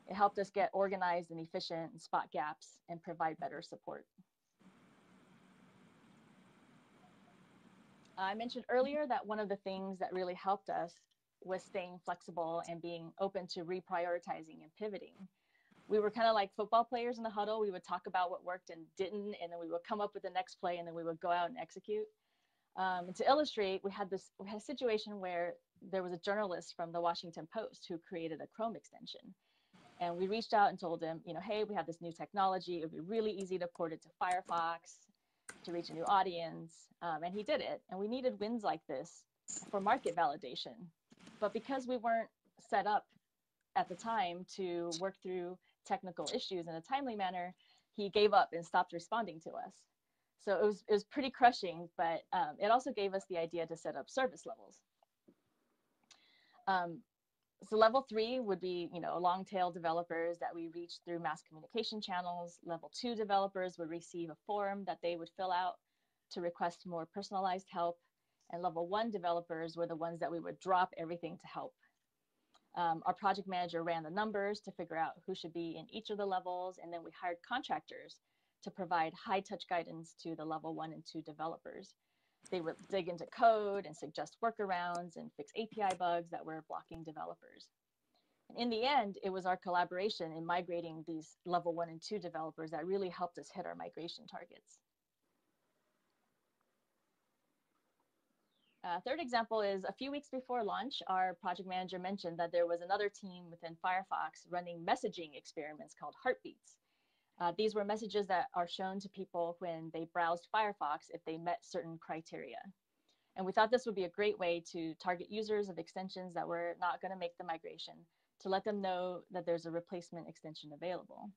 It helped us get organized and efficient and spot gaps and provide better support. I mentioned earlier that one of the things that really helped us was staying flexible and being open to reprioritizing and pivoting. We were kind of like football players in the huddle. We would talk about what worked and didn't, and then we would come up with the next play, and then we would go out and execute. And to illustrate, we had a situation where there was a journalist from the Washington Post who created a Chrome extension. And we reached out and told him, hey, we have this new technology. It would be really easy to port it to Firefox to reach a new audience. And he did it. And we needed wins like this for market validation. But because we weren't set up at the time to work through technical issues in a timely manner, he gave up and stopped responding to us. So it was pretty crushing, but it also gave us the idea to set up service levels. So level 3 would be, long tail developers that we reached through mass communication channels. Level 2 developers would receive a form that they would fill out to request more personalized help. And level 1 developers were the ones that we would drop everything to help. Our project manager ran the numbers to figure out who should be in each of the levels. And then we hired contractors to provide high touch guidance to the level 1 and 2 developers. They would dig into code and suggest workarounds and fix API bugs that were blocking developers. And in the end, it was our collaboration in migrating these level 1 and 2 developers that really helped us hit our migration targets. Third example is a few weeks before launch, our project manager mentioned that there was another team within Firefox running messaging experiments called heartbeats. These were messages that are shown to people when they browsed Firefox if they met certain criteria. And we thought this would be a great way to target users of extensions that were not going to make the migration, to let them know that there's a replacement extension available.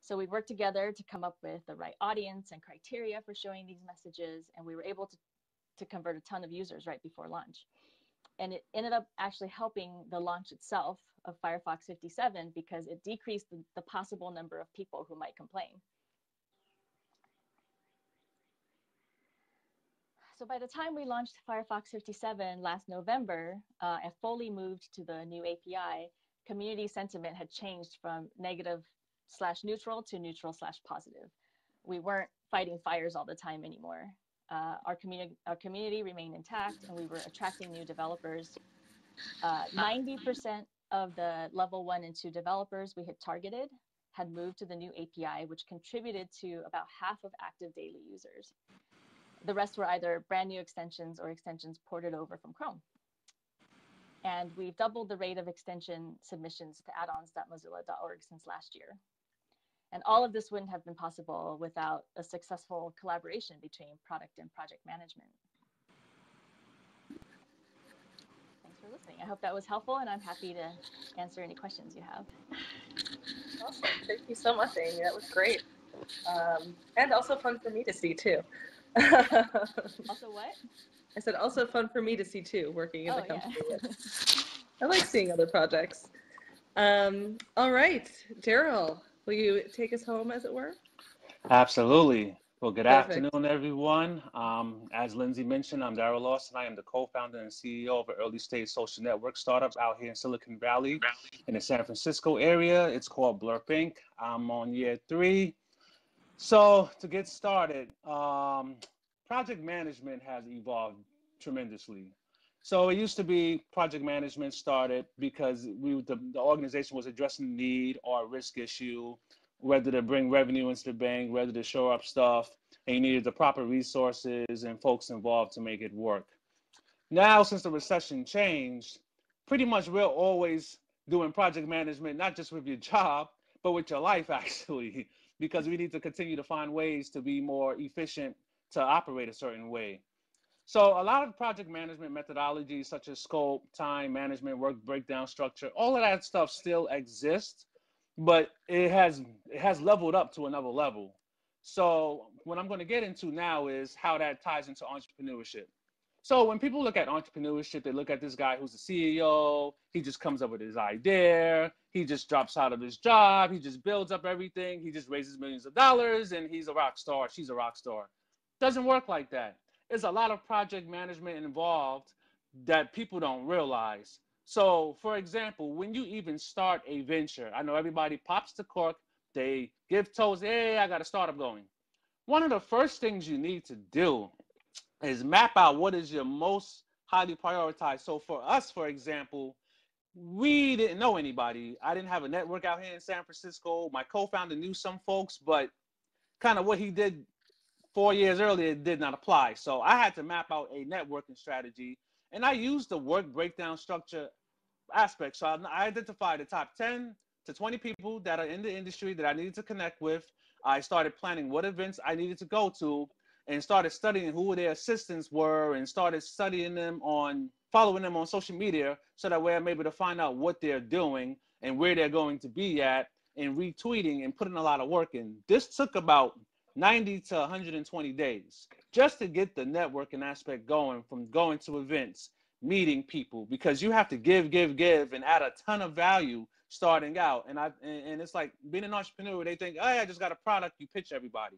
So we worked together to come up with the right audience and criteria for showing these messages, and we were able to convert a ton of users right before launch. And it ended up actually helping the launch itself of Firefox 57 because it decreased the possible number of people who might complain. So by the time we launched Firefox 57 last November and fully moved to the new API, community sentiment had changed from negative/neutral to neutral/positive. We weren't fighting fires all the time anymore. Our community remained intact, and we were attracting new developers. 90% of the level 1 and 2 developers we had targeted had moved to the new API, which contributed to about half of active daily users. The rest were either brand new extensions or extensions ported over from Chrome. And we've doubled the rate of extension submissions to addons.mozilla.org since last year. And all of this wouldn't have been possible without a successful collaboration between product and project management. Thanks for listening. I hope that was helpful, and I'm happy to answer any questions you have. Awesome. Thank you so much, Amy. That was great. And also fun for me to see, too. Also what? I said also fun for me to see, too, working in the company. Yeah. I like seeing other projects. All right, Daryl. Will you take us home, as it were? Absolutely. Well, good Perfect. afternoon, everyone. As Lindsay mentioned, I'm Daryl Lawson. I am the co-founder and CEO of an early-stage social network startup out here in Silicon Valley in the San Francisco area. It's called Blurp Inc. I'm on year 3. So to get started, project management has evolved tremendously. So it used to be project management started because the organization was addressing a need or a risk issue, whether to bring revenue into the bank, whether to show up stuff, and you needed the proper resources and folks involved to make it work. Now, since the recession changed, pretty much we're always doing project management, not just with your job, but with your life, actually, because we need to continue to find ways to be more efficient to operate a certain way. So a lot of project management methodologies such as scope, time management, work breakdown structure, all of that stuff still exists, but it has leveled up to another level. So what I'm going to get into now is how that ties into entrepreneurship. So when people look at entrepreneurship, they look at this guy who's the CEO, he just comes up with his idea, he just drops out of his job, he just builds up everything, he just raises millions of dollars, and he's a rock star, she's a rock star. Doesn't work like that. There's a lot of project management involved that people don't realize. So, for example, when you even start a venture, I know everybody pops the cork, they give toes, hey, I got a startup going. One of the first things you need to do is map out what is your most highly prioritized. So for us, for example, we didn't know anybody. I didn't have a network out here in San Francisco. My co-founder knew some folks, but kind of what he did 4 years earlier did not apply. So I had to map out a networking strategy, and I used the work breakdown structure aspect. So I identified the top 10 to 20 people that are in the industry that I needed to connect with. I started planning what events I needed to go to and started studying who their assistants were and started studying them following them on social media so that way I'm able to find out what they're doing and where they're going to be at and retweeting and putting a lot of work in. This took about 90 to 120 days just to get the networking aspect going, from going to events, meeting people, because you have to give and add a ton of value starting out. And it's like being an entrepreneur, they think, oh, I just got a product, you pitch everybody.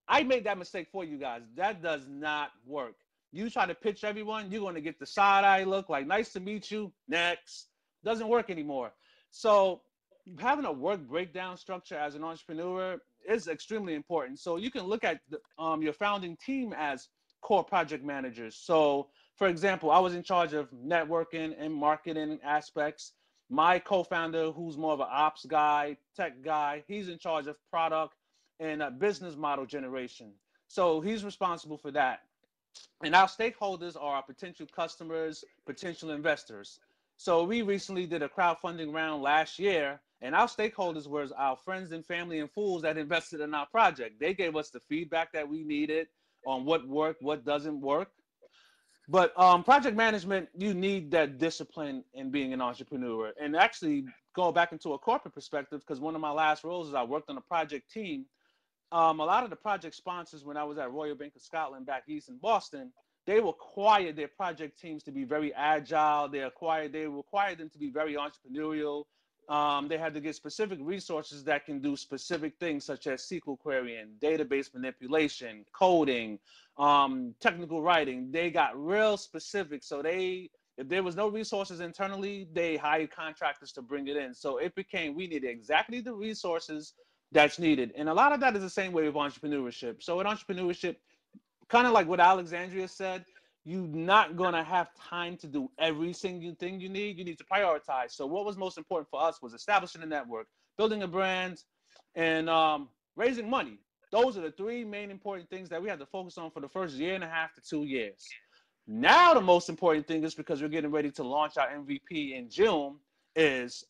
I made that mistake for you guys. That does not work. You try to pitch everyone, you're going to get the side eye look like, nice to meet you, next. Doesn't work anymore. So having a work breakdown structure as an entrepreneur is extremely important. So you can look at your founding team as core project managers. So for example, I was in charge of networking and marketing aspects. My co-founder, who's more of an ops guy, tech guy, he's in charge of product and business model generation. So he's responsible for that. And our stakeholders are our potential customers, potential investors. So we recently did a crowdfunding round last year, and our stakeholders were our friends and family and fools that invested in our project. They gave us the feedback that we needed on what worked, what doesn't work. But project management, you need that discipline in being an entrepreneur. And actually, go back into a corporate perspective, because one of my last roles is I worked on a project team. A lot of the project sponsors, when I was at Royal Bank of Scotland back east in Boston, they required their project teams to be very agile. They required them to be very entrepreneurial. They had to get specific resources that can do specific things, such as SQL querying, database manipulation, coding, technical writing. They got real specific. So if there was no resources internally, they hired contractors to bring it in. So it became, we needed exactly the resources that's needed. And a lot of that is the same way with entrepreneurship. So in entrepreneurship, kind of like what Alexandria said, you're not going to have time to do every single thing you need. You need to prioritize. So what was most important for us was establishing a network, building a brand, and raising money. Those are the three main important things that we had to focus on for the first 1.5 to 2 years. Now the most important thing is, because we're getting ready to launch our MVP in June, is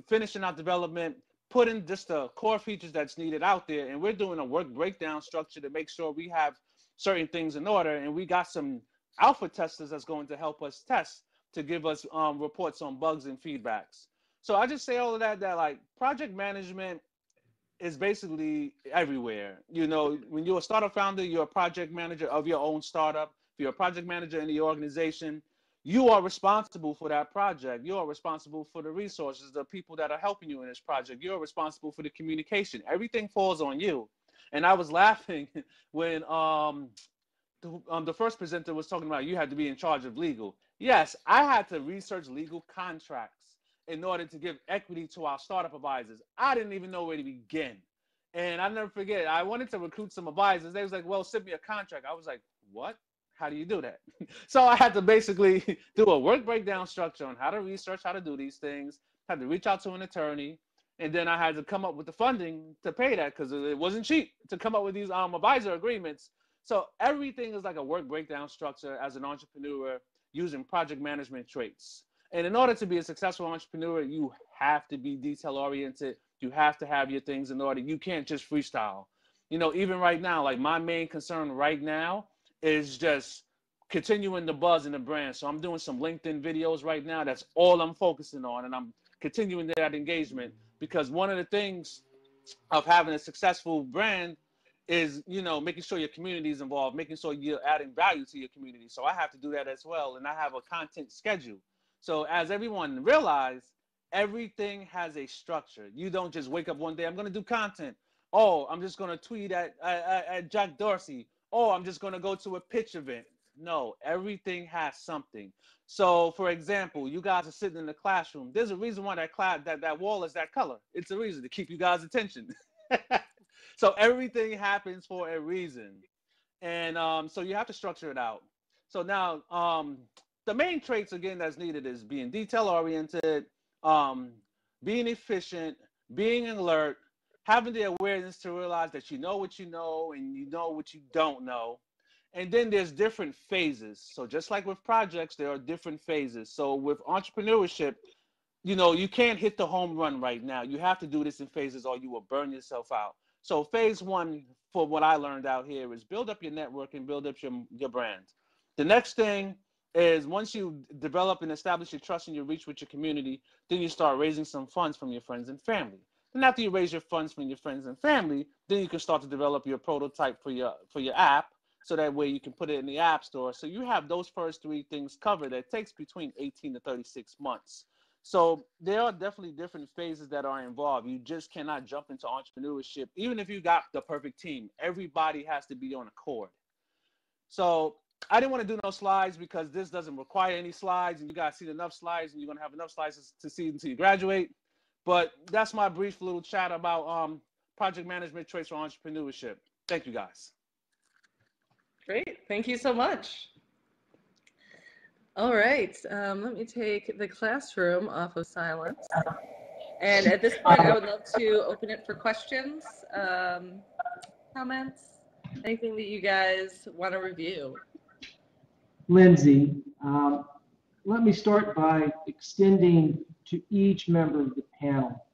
finishing our development, putting just the core features that's needed out there. And we're doing a work breakdown structure to make sure we have certain things in order. And we got some alpha testers that's going to help us test, to give us reports on bugs and feedbacks. So I just say all of that like project management is basically everywhere. You know, when you're a startup founder, you're a project manager of your own startup. If you're a project manager in the organization, you are responsible for that project. You are responsible for the resources, the people that are helping you in this project. You're responsible for the communication. Everything falls on you. And I was laughing when the first presenter was talking about you had to be in charge of legal. Yes, I had to research legal contracts in order to give equity to our startup advisors. I didn't even know where to begin. And I'll never forget, I wanted to recruit some advisors. They was like, well, send me a contract. I was like, what? How do you do that? So I had to basically do a work breakdown structure on how to research, how to do these things, had to reach out to an attorney, and then I had to come up with the funding to pay that, because it wasn't cheap to come up with these advisor agreements. So everything is like a work breakdown structure as an entrepreneur, using project management traits. And in order to be a successful entrepreneur, you have to be detail oriented. You have to have your things in order. You can't just freestyle. You know, even right now, like my main concern right now is just continuing the buzz in the brand. So I'm doing some LinkedIn videos right now. That's all I'm focusing on. And I'm continuing that engagement, because one of the things of having a successful brand is, you know, making sure your community is involved, making sure you're adding value to your community. So I have to do that as well. And I have a content schedule. So as everyone realized, everything has a structure. You don't just wake up one day, I'm going to do content. Oh, I'm just going to tweet at Jack Dorsey. Oh, I'm just going to go to a pitch event. No, everything has something. So, for example, you guys are sitting in the classroom. There's a reason why that wall is that color. It's a reason to keep you guys' attention. So everything happens for a reason. And so you have to structure it out. So now, the main traits, again, that's needed is being detail-oriented, being efficient, being alert, having the awareness to realize that you know what you know and you know what you don't know. And then there's different phases. So just like with projects, there are different phases. So with entrepreneurship, you know, you can't hit the home run right now. You have to do this in phases or you will burn yourself out. So phase one, for what I learned out here, is build up your network and build up your brand. The next thing is, once you develop and establish your trust and your reach with your community, then you start raising some funds from your friends and family. Then after you raise your funds from your friends and family, then you can start to develop your prototype for your app, so that way you can put it in the app store. So you have those first three things covered. It takes between 18 to 36 months. So there are definitely different phases that are involved. You just cannot jump into entrepreneurship. Even if you got the perfect team, everybody has to be on accord. So I didn't want to do no slides, because this doesn't require any slides, and you guys see enough slides, and you're going to have enough slides to see until you graduate. But that's my brief little chat about project management traits for entrepreneurship. Thank you, guys. Great. Thank you so much. All right. Let me take the classroom off of silence. And at this point, I would love to open it for questions, comments, anything that you guys want to review. Lindsay, let me start by extending to each member of the panel,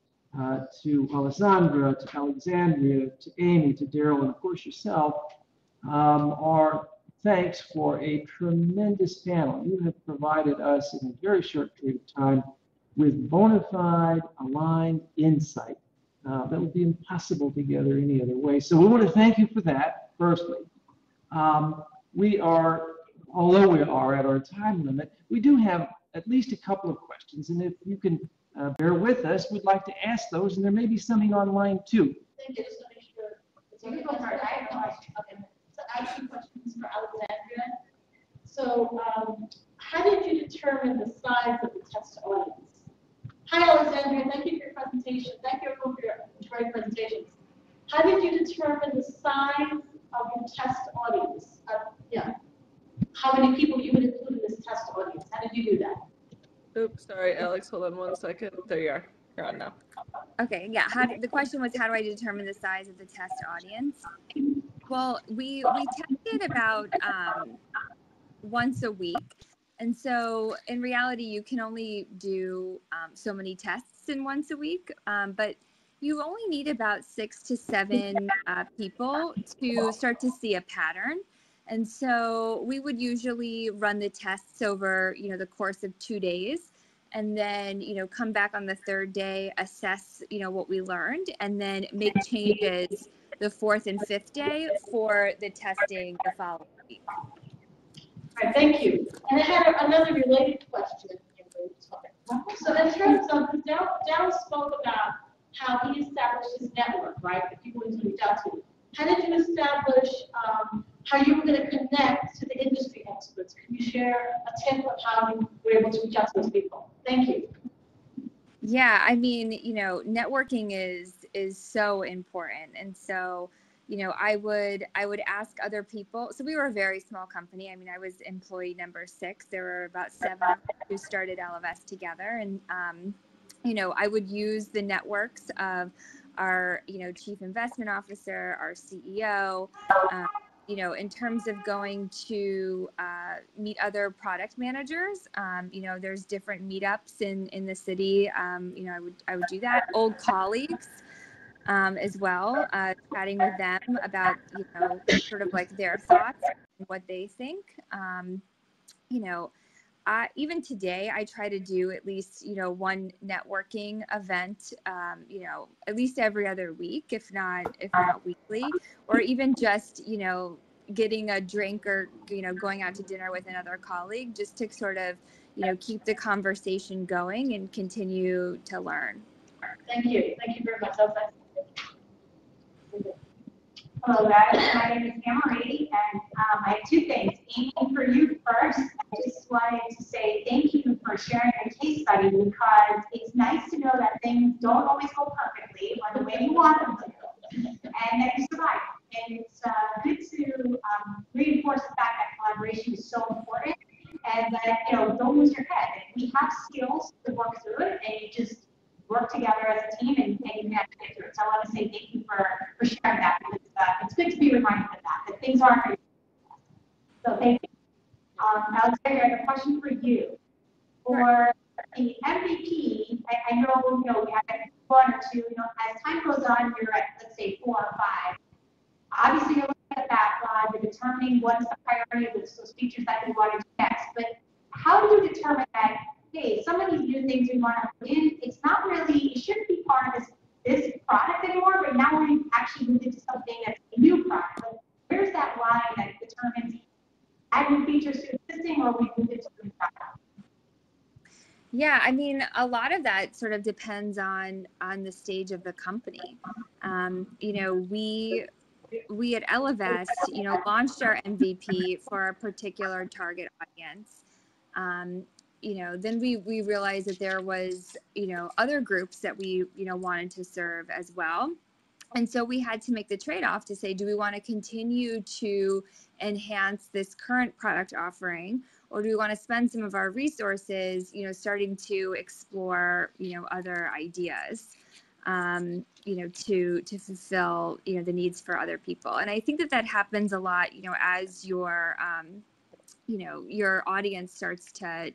to Alessandra, to Alexandria, to Amy, to Daryl, and of course yourself, our thanks for a tremendous panel. You have provided us in a very short period of time with bona fide, aligned insight that would be impossible to gather any other way. So we want to thank you for that, firstly. We are, although we are at our time limit, we do have at least a couple of questions, and if you can bear with us, we'd like to ask those, and there may be something online too. Thank you. Just to make sure. So you go first. I have a question. Okay. So I have two questions for Alexandria. So how did you determine the size of the test audience? Hi, Alexandria. Thank you for your presentation. Thank you for your great presentations. How did you determine the size of your test audience? How many people you would include in this test audience? How did you do that? Oops, sorry, Alex. Hold on 1 second. There you are. You're on now. Okay, yeah. The question was, how do I determine the size of the test audience? Well, we tested about once a week. And so in reality, you can only do so many tests in once a week, but you only need about 6 to 7 people to start to see a pattern. And so we would usually run the tests over, the course of 2 days, and then, come back on the 3rd day, assess, what we learned, and then make changes the 4th and 5th day for the testing the following week. All right, thank you. And I had another related question. So in terms of, Daryl spoke about how he established his network, right? The people he's reached out to. How did you establish how you were going to connect to the industry experts? Can you share a tip of how you were able to reach out to those people? Thank you. Yeah, I mean, networking is so important, and so. I would ask other people. So we were a very small company. I mean, I was employee number 6. There were about 7 who started LFS together. And, I would use the networks of our, chief investment officer, our CEO, in terms of going to meet other product managers. There's different meetups in the city. I would do that. Old colleagues. As well, chatting with them about, sort of like their thoughts and what they think. Even today, I try to do at least, one networking event, at least every other week, if not weekly, or even just, getting a drink or, going out to dinner with another colleague, just to sort of, keep the conversation going and continue to learn. Thank you. Thank you very much. Hello guys, my name is Anne-Marie, and I have 2 things. Amy, for you first, I just wanted to say thank you for sharing your case study, because it's nice to know that things don't always go perfectly or the way you want them to, and that you survive. And it's good to reinforce the fact that collaboration is so important, and that, don't lose your head. If we have skills to work through it, and you just work together as a team and you can actually get through it. So I want to say thank you for sharing that, because it's good to be reminded of that things aren't easy. So thank you. Alexandria, I have a question for you. For the MVP, I know, we have 1 or 2, as time goes on, you're at, let's say, 4 or 5. Obviously, you're looking at backlog, you're determining what's the priority of those features that you want to do next. But how do you determine that, hey, some of these new things we want to put in, it shouldn't be part of this product anymore, but now we've actually moved into something that's a new product. Like, where's that line that determines add new features to existing, or we move into a new product? Yeah, I mean, a lot of that sort of depends on the stage of the company. We at Elevest, launched our MVP for a particular target audience. Then we realized that there was, other groups that we, wanted to serve as well. And so we had to make the trade-off to say, do we want to continue to enhance this current product offering, or do we want to spend some of our resources, starting to explore, other ideas, to fulfill, the needs for other people. And I think that happens a lot, as you're, your audience starts to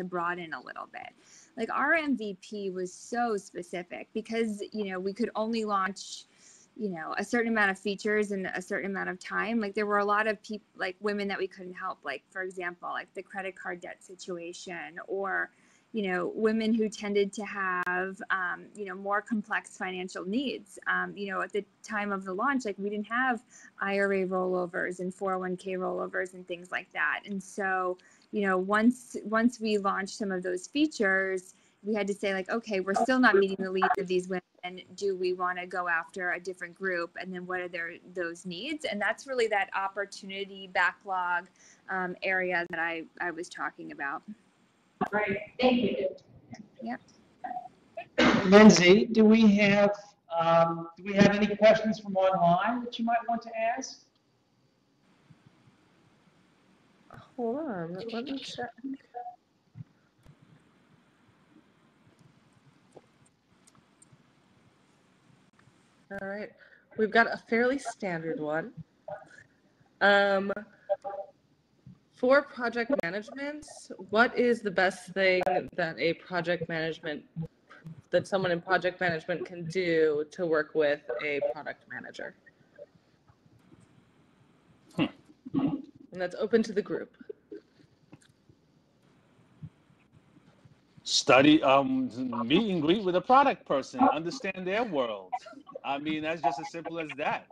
broaden a little bit. Like our MVP was so specific because, we could only launch, a certain amount of features in a certain amount of time. Like there were a lot of people, like women that we couldn't help, like for example, like the credit card debt situation, or, women who tended to have, more complex financial needs. At the time of the launch, like we didn't have IRA rollovers and 401k rollovers and things like that. And so, once we launched some of those features, we had to say like, okay, we're still not meeting the needs of these women. Do we want to go after a different group? And then what are those needs? And that's really that opportunity backlog area that I was talking about. Great, thank you. Yep. Lindsay, do we have any questions from online that you might want to ask? Hold on, let me check. All right, we've got a fairly standard one. For project management, what is the best thing that someone in project management can do to work with a product manager? And that's open to the group. Study, meet and greet with a product person, understand their world. I mean, that's just as simple as that.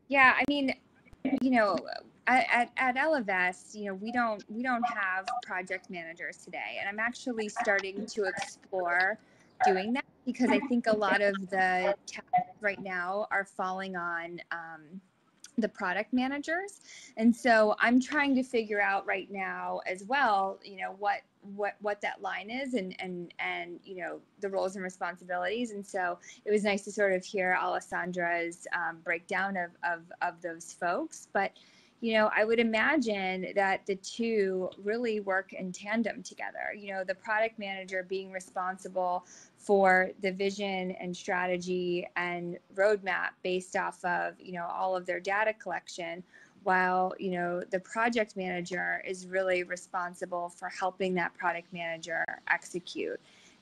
Yeah, I mean, at Ellevest, we don't have project managers today, and I'm actually starting to explore doing that because I think a lot of the tasks right now are falling on the product managers. And so I'm trying to figure out right now as well, what that line is and the roles and responsibilities. And so it was nice to sort of hear Alessandra's breakdown of those folks. But I would imagine that the two really work in tandem together. The product manager being responsible for the vision and strategy and roadmap based off of, all of their data collection, while, the project manager is really responsible for helping that product manager execute.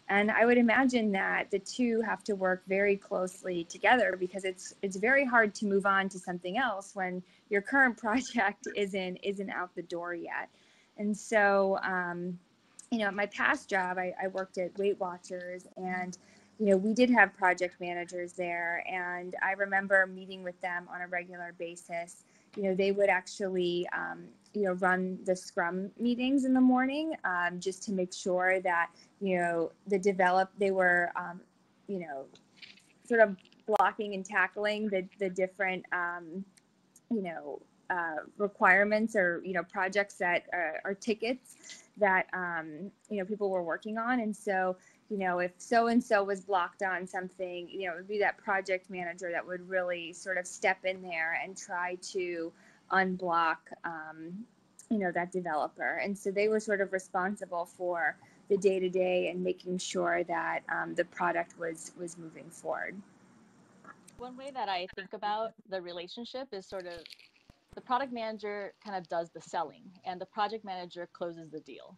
And I would imagine that the two have to work very closely together because it's very hard to move on to something else when your current project isn't out the door yet. And so, at my past job, I worked at Weight Watchers, and we did have project managers there, and I remember meeting with them on a regular basis. They would actually run the Scrum meetings in the morning, just to make sure that they were sort of blocking and tackling the different requirements or projects that are tickets that people were working on. And so if so and so was blocked on something, it would be that project manager that would really sort of step in there and try to unblock that developer. And so they were sort of responsible for the day-to-day and making sure that the product was moving forward. One way that I think about the relationship is sort of the product manager kind of does the selling and the project manager closes the deal,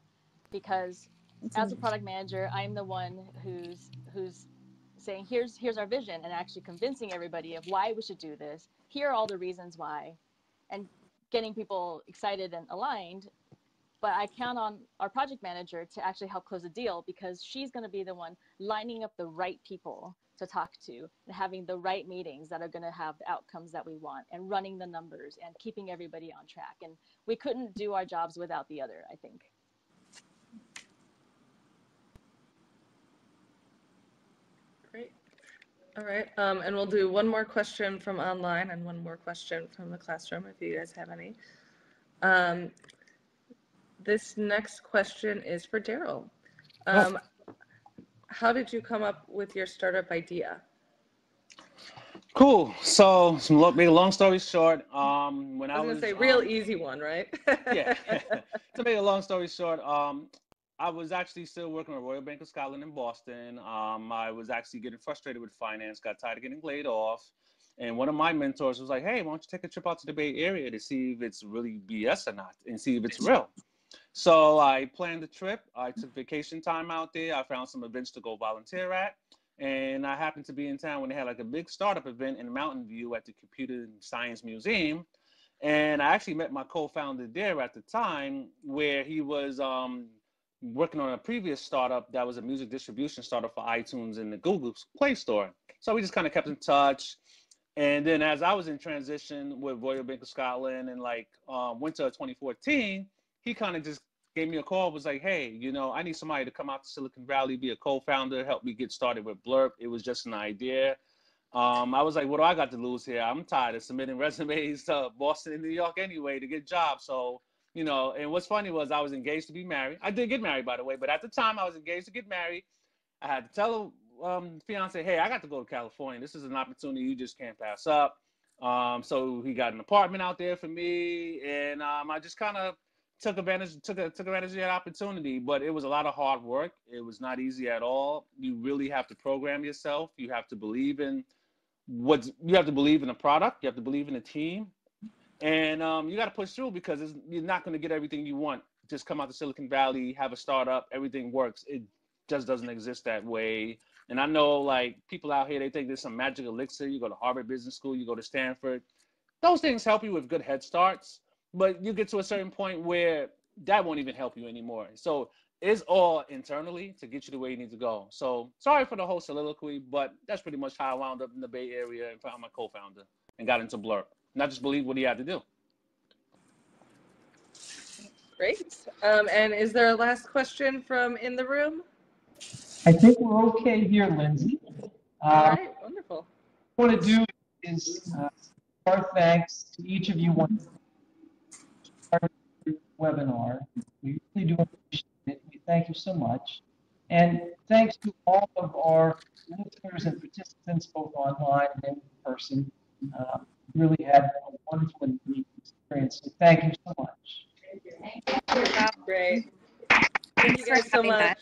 because as a product manager, I'm the one who's saying, here's our vision, and actually convincing everybody of why we should do this. Here are all the reasons why, and getting people excited and aligned. But I count on our project manager to actually help close the deal, because she's going to be the one lining up the right people to talk to and having the right meetings that are going to have the outcomes that we want, and running the numbers and keeping everybody on track. And we couldn't do our jobs without the other, I think. Great. All right. And we'll do one more question from online and one more question from the classroom if you guys have any. This next question is for Daryl. How did you come up with your startup idea? Cool. So, make a long story short, when I was gonna say real easy one, right? Yeah. To make a long story short, I was actually still working at Royal Bank of Scotland in Boston. I was actually getting frustrated with finance, got tired of getting laid off. And one of my mentors was like, hey, why don't you take a trip out to the Bay Area to see if it's really BS or not and see if it's real. So I planned the trip. I took vacation time out there. I found some events to go volunteer at. And I happened to be in town when they had like a big startup event in Mountain View at the Computer and Science Museum. And I actually met my co-founder there at the time, where he was working on a previous startup that was a music distribution startup for iTunes and the Google Play Store. So we just kind of kept in touch. And then as I was in transition with Royal Bank of Scotland and like winter of 2014, he kind of just gave me a call, was like, hey, you know, I need somebody to come out to Silicon Valley, be a co-founder, help me get started with Blurp. It was just an idea. I was like, what do I got to lose here? I'm tired of submitting resumes to Boston and New York anyway to get jobs. So, you know, and what's funny was I was engaged to be married. I did get married, by the way, but at the time I was engaged to get married. I had to tell fiance, hey, I got to go to California. This is an opportunity you just can't pass up. So he got an apartment out there for me, and I just kind of took advantage of that opportunity. But it was a lot of hard work. It was not easy at all. You really have to program yourself. You have to believe in you have to believe in the product. You have to believe in the team, and you got to push through, because you're not going to get everything you want. Just come out to Silicon Valley, have a startup, everything works. It just doesn't exist that way. And I know, like, people out here, they think there's some magic elixir. You go to Harvard Business School, you go to Stanford. Those things help you with good head starts, but you get to a certain point where that won't even help you anymore. So it's all internally to get you to where you need to go. So sorry for the whole soliloquy, but that's pretty much how I wound up in the Bay Area and found my co-founder and got into Blurp. And I just believed what he had to do. Great. And is there a last question from in the room? I think we're okay here, Lindsay. All right, wonderful. What I want to do is our thanks to each of you on our webinar. We really do appreciate it. We thank you so much. And thanks to all of our listeners and participants, both online and in person. Really had a wonderful and unique experience. So thank you so much. Great. Thank you guys so much.